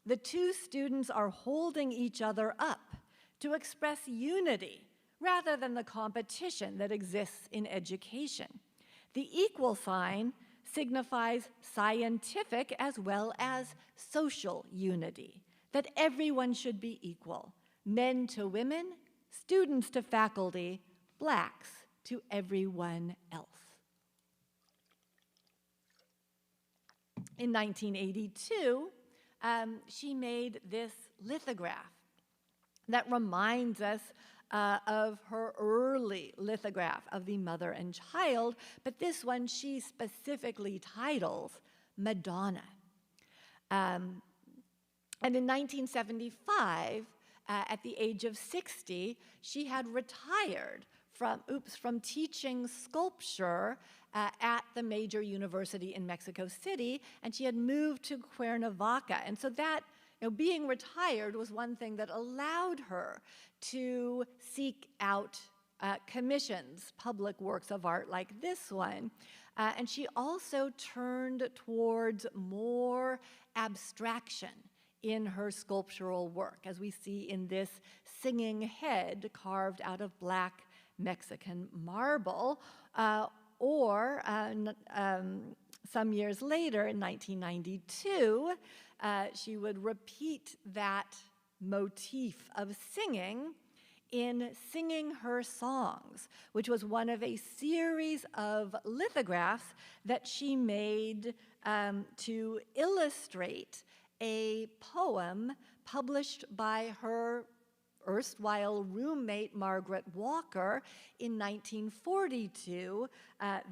"The two students are holding each other up to express unity rather than the competition that exists in education. The equal sign signifies scientific as well as social unity, that everyone should be equal, men to women, students to faculty, blacks to everyone else." In 1982, she made this lithograph that reminds us of her early lithograph of the mother and child, but this one she specifically titles Madonna. And in 1975, at the age of 60, she had retired from teaching sculpture at the major university in Mexico City, and she had moved to Cuernavaca. And so that, being retired was one thing that allowed her to seek out commissions, public works of art like this one. And she also turned towards more abstraction in her sculptural work, as we see in this singing head carved out of black Mexican marble, or some years later, in 1992, she would repeat that motif of singing in Singing Her Songs, which was one of a series of lithographs that she made to illustrate a poem published by her erstwhile roommate, Margaret Walker, in 1942.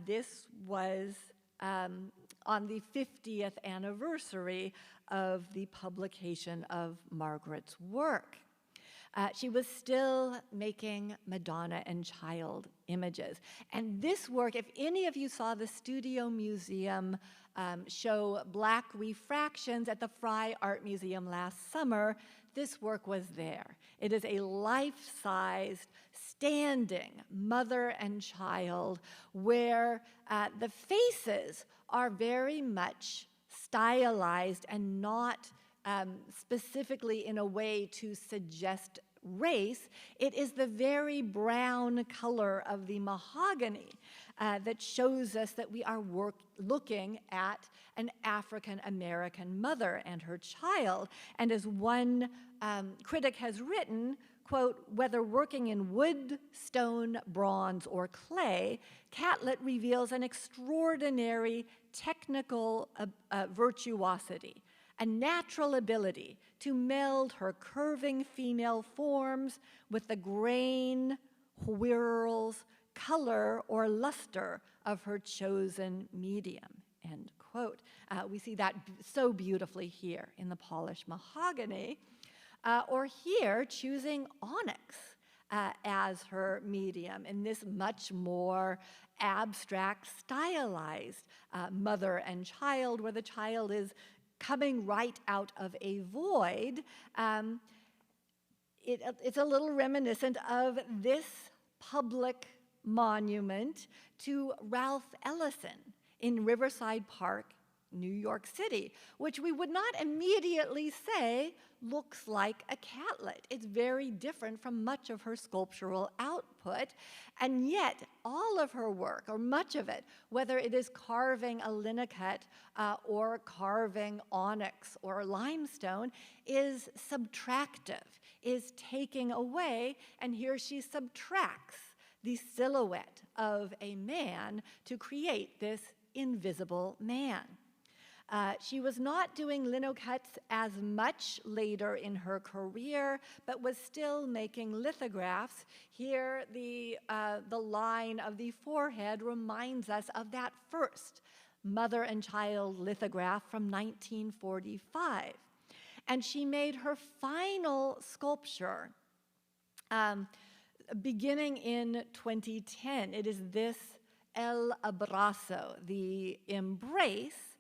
This was on the 50th anniversary of the publication of Margaret's work. She was still making Madonna and child images. And this work, if any of you saw the Studio Museum show Black Refractions at the Frye Art Museum last summer, this work was there. It is a life-sized, standing mother and child where the faces are very much stylized and not specifically in a way to suggest race. It is the very brown color of the mahogany that shows us that we are looking at an African-American mother and her child. And as one critic has written, quote, "Whether working in wood, stone, bronze, or clay, Catlett reveals an extraordinary technical virtuosity, a natural ability to meld her curving female forms with the grain, whorls, color, or luster of her chosen medium," end quote. We see that so beautifully here in the polished mahogany, or here choosing onyx as her medium in this much more abstract, stylized mother and child, where the child is coming right out of a void. It's a little reminiscent of this public monument to Ralph Ellison in Riverside Park New York City, which we would not immediately say looks like a Catlett. It's very different from much of her sculptural output, and yet all of her work, or much of it, whether it is carving a linocut or carving onyx or limestone, is subtractive, is taking away, and here she subtracts the silhouette of a man to create this invisible man. She was not doing linocuts as much later in her career, but was still making lithographs. Here, the line of the forehead reminds us of that first mother and child lithograph from 1945. And she made her final sculpture beginning in 2010. It is this El Abrazo, the embrace,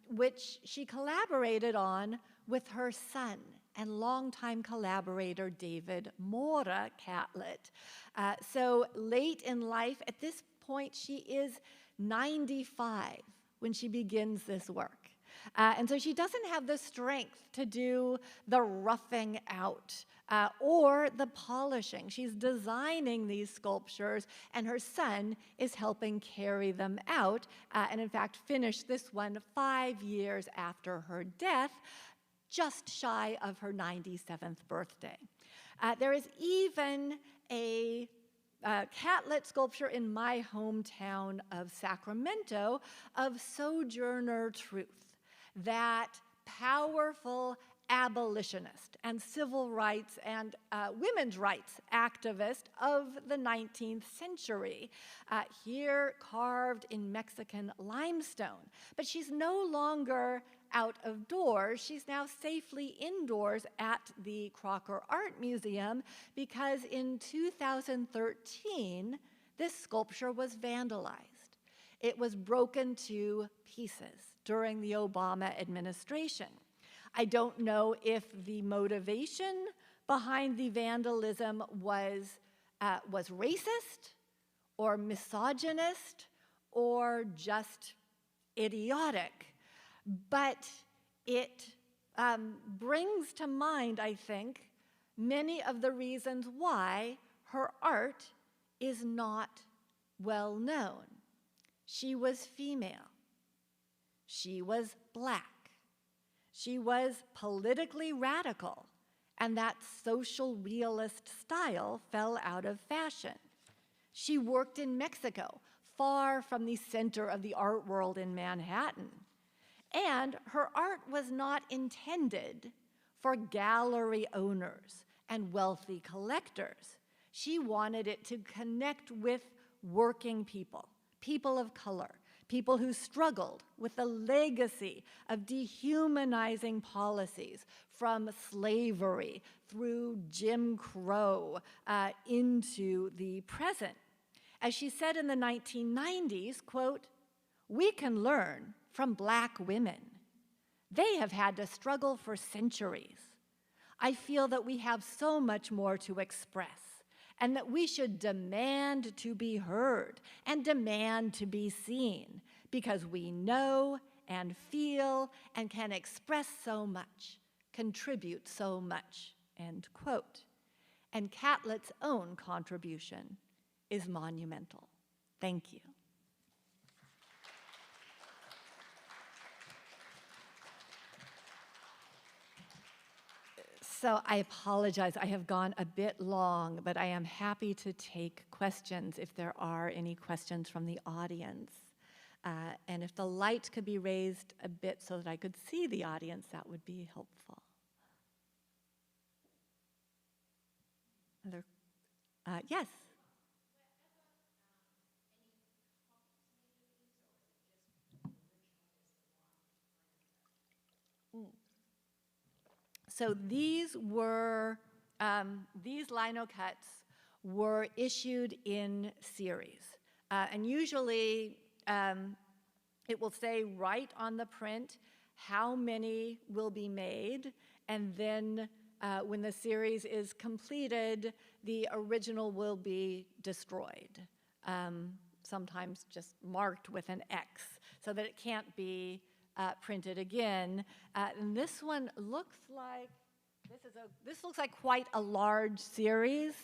which she collaborated on with her son and longtime collaborator David Mora Catlett. So late in life, at this point she is 95 when she begins this work. And so she doesn't have the strength to do the roughing out or the polishing. She's designing these sculptures, and her son is helping carry them out, and in fact finished this one 5 years after her death, just shy of her 97th birthday. There is even a Catlett sculpture in my hometown of Sacramento of Sojourner Truth, that powerful abolitionist and civil rights and women's rights activist of the 19th century, here carved in Mexican limestone. But she's no longer out of doors. She's now safely indoors at the Crocker Art Museum because in 2013, this sculpture was vandalized. It was broken to pieces during the Obama administration. I don't know if the motivation behind the vandalism was racist or misogynist or just idiotic, but it brings to mind, I think, many of the reasons why her art is not well known. She was female. She was Black. She was politically radical, and that social realist style fell out of fashion. She worked in Mexico, far from the center of the art world in Manhattan. And her art was not intended for gallery owners and wealthy collectors. She wanted it to connect with working people, people of color, people who struggled with the legacy of dehumanizing policies from slavery through Jim Crow into the present. As she said in the 1990s, quote, "We can learn from Black women. They have had to struggle for centuries. I feel that we have so much more to express, and that we should demand to be heard and demand to be seen, because we know and feel and can express so much, contribute so much," end quote. And Catlett's own contribution is monumental. Thank you. So I apologize, I have gone a bit long, but I am happy to take questions if there are any questions from the audience. And if the light could be raised a bit so that I could see the audience, that would be helpful. Yes? So these were, these linocuts were issued in series. And usually it will say right on the print how many will be made, and then when the series is completed, the original will be destroyed, sometimes just marked with an X. so that it can't be printed again. And this one looks like, this looks like quite a large series.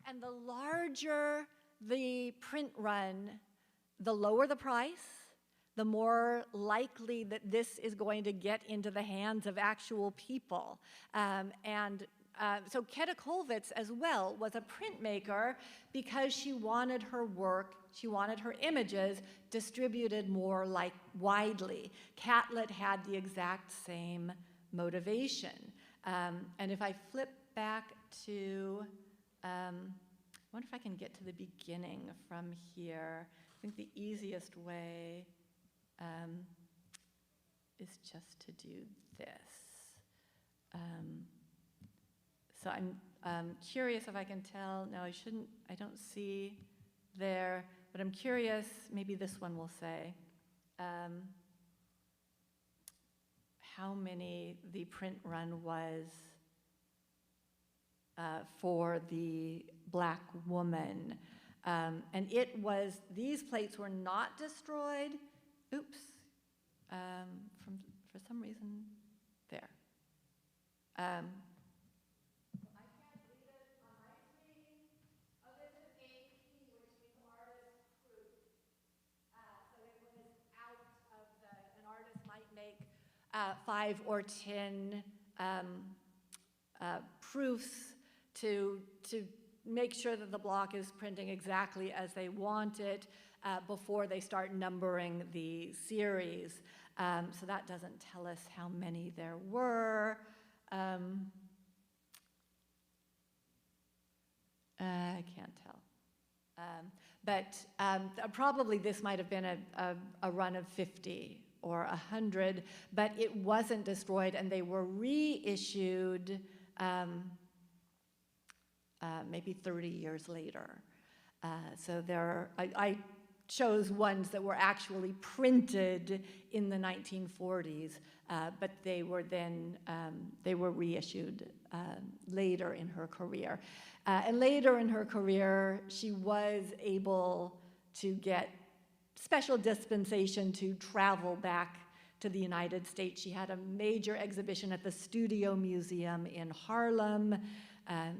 And the larger the print run, the lower the price, the more likely that this is going to get into the hands of actual people. So Keta Kollwitz as well was a printmaker because she wanted her work, she wanted her images distributed more widely. Catlett had the exact same motivation. And if I flip back to, I wonder if I can get to the beginning from here. I think the easiest way is just to do this. So I'm curious if I can tell. No, I don't see there, but I'm curious, maybe this one will say, how many the print run was for the Black woman. And it was, these plates were not destroyed. Oops, for some reason, there. I can't read it on my screen. Oh, this is AP, which means artist proof. So it was out of an artist might make 5 or 10 proofs to make sure that the block is printing exactly as they want it before they start numbering the series. So that doesn't tell us how many there were. I can't tell. But probably this might have been a run of 50 or 100, but it wasn't destroyed, and they were reissued maybe 30 years later. So I chose ones that were actually printed in the 1940s, but they were then, they were reissued later in her career. And later in her career, she was able to get special dispensation to travel back to the United States. She had a major exhibition at the Studio Museum in Harlem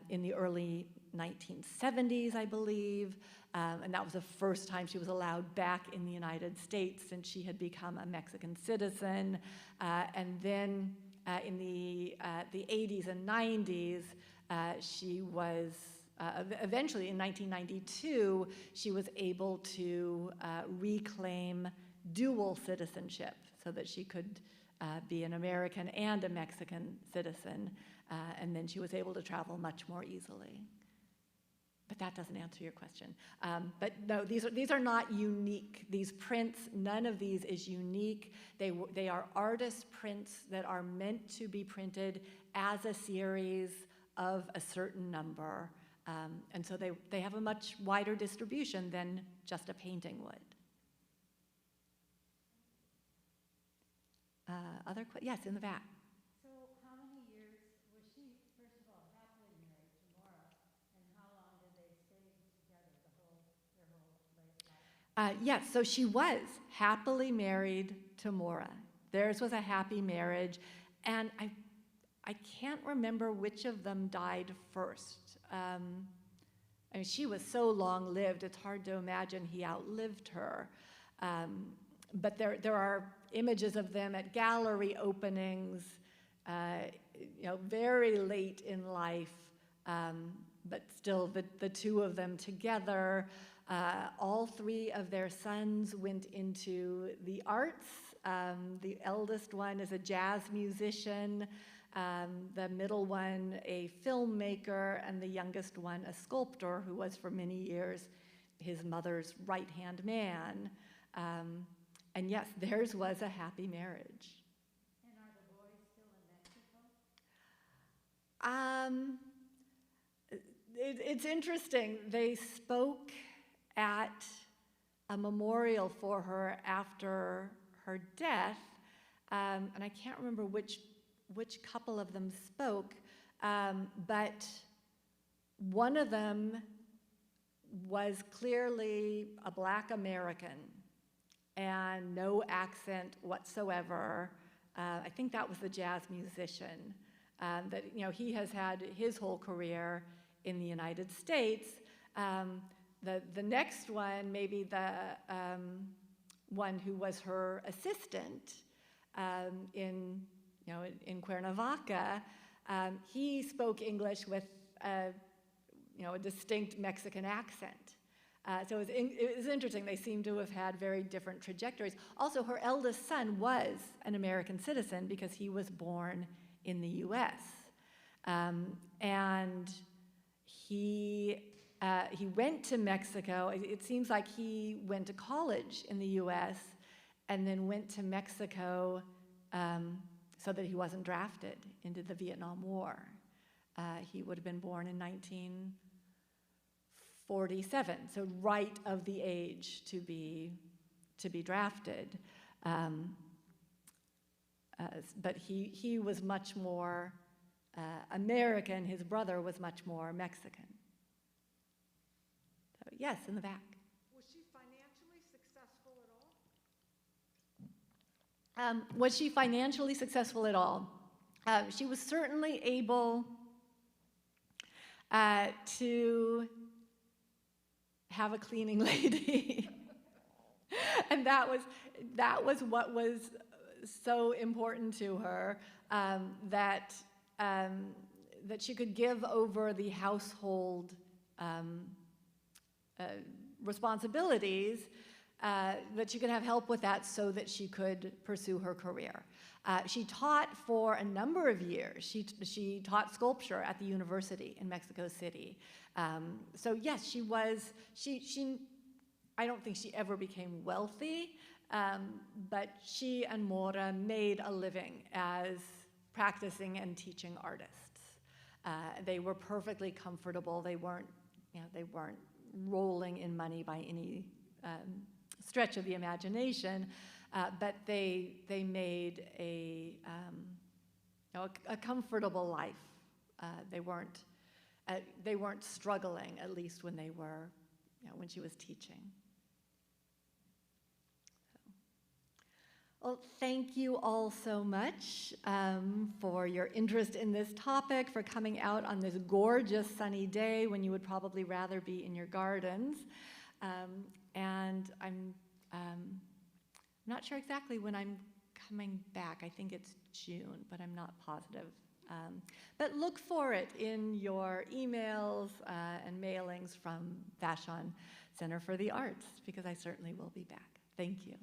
in the early 1970s, I believe. And that was the first time she was allowed back in the United States since she had become a Mexican citizen. And then in the 80s and 90s, she was, eventually in 1992, she was able to reclaim dual citizenship so that she could be an American and a Mexican citizen. And then she was able to travel much more easily. But that doesn't answer your question. But no, these are not unique. These prints, none of these is unique. They are artist prints that are meant to be printed as a series of a certain number. And so they have a much wider distribution than just a painting would. Yes, in the back. So how many years was she, first of all, happily married to Maura, and how long did they stay together their whole life? Yes, so she was happily married to Maura. Theirs was a happy marriage, and I can't remember which of them died first. I mean, she was so long-lived, it's hard to imagine he outlived her. But there are images of them at gallery openings, very late in life, but still the two of them together. All 3 of their sons went into the arts. The eldest one is a jazz musician, the middle one a filmmaker, and the youngest one a sculptor who was for many years his mother's right-hand man. And yes, theirs was a happy marriage. And are the boys still in Mexico? It's interesting. They spoke at a memorial for her after her death, and I can't remember which couple of them spoke, But one of them was clearly a Black American and no accent whatsoever. I think that was the jazz musician. That he has had his whole career in the United States. The next one, maybe the one who was her assistant in Cuernavaca, he spoke English with a distinct Mexican accent. So it was interesting. They seem to have had very different trajectories. Also, her eldest son was an American citizen because he was born in the U.S. And he went to Mexico. It seems like he went to college in the U.S. and then went to Mexico so that he wasn't drafted into the Vietnam War. He would have been born in 1947, so right of the age to be drafted. But he was much more American. His brother was much more Mexican. So, yes, in the back. Was she financially successful at all? Was she financially successful at all? She was certainly able to have a cleaning lady. And that was what was so important to her, that she could give over the household responsibilities, that she could have help with that so that she could pursue her career. She taught for a number of years. She taught sculpture at the university in Mexico City. So yes, she was. I don't think she ever became wealthy, but she and Mora made a living as practicing and teaching artists. They were perfectly comfortable. They weren't rolling in money by any stretch of the imagination, but they made a comfortable life. They weren't struggling, at least when they were, when she was teaching. Well, thank you all so much for your interest in this topic, for coming out on this gorgeous sunny day when you would probably rather be in your gardens. And I'm not sure exactly when I'm coming back. I think it's June, but I'm not positive. But look for it in your emails and mailings from Vashon Center for the Arts, because I certainly will be back. Thank you.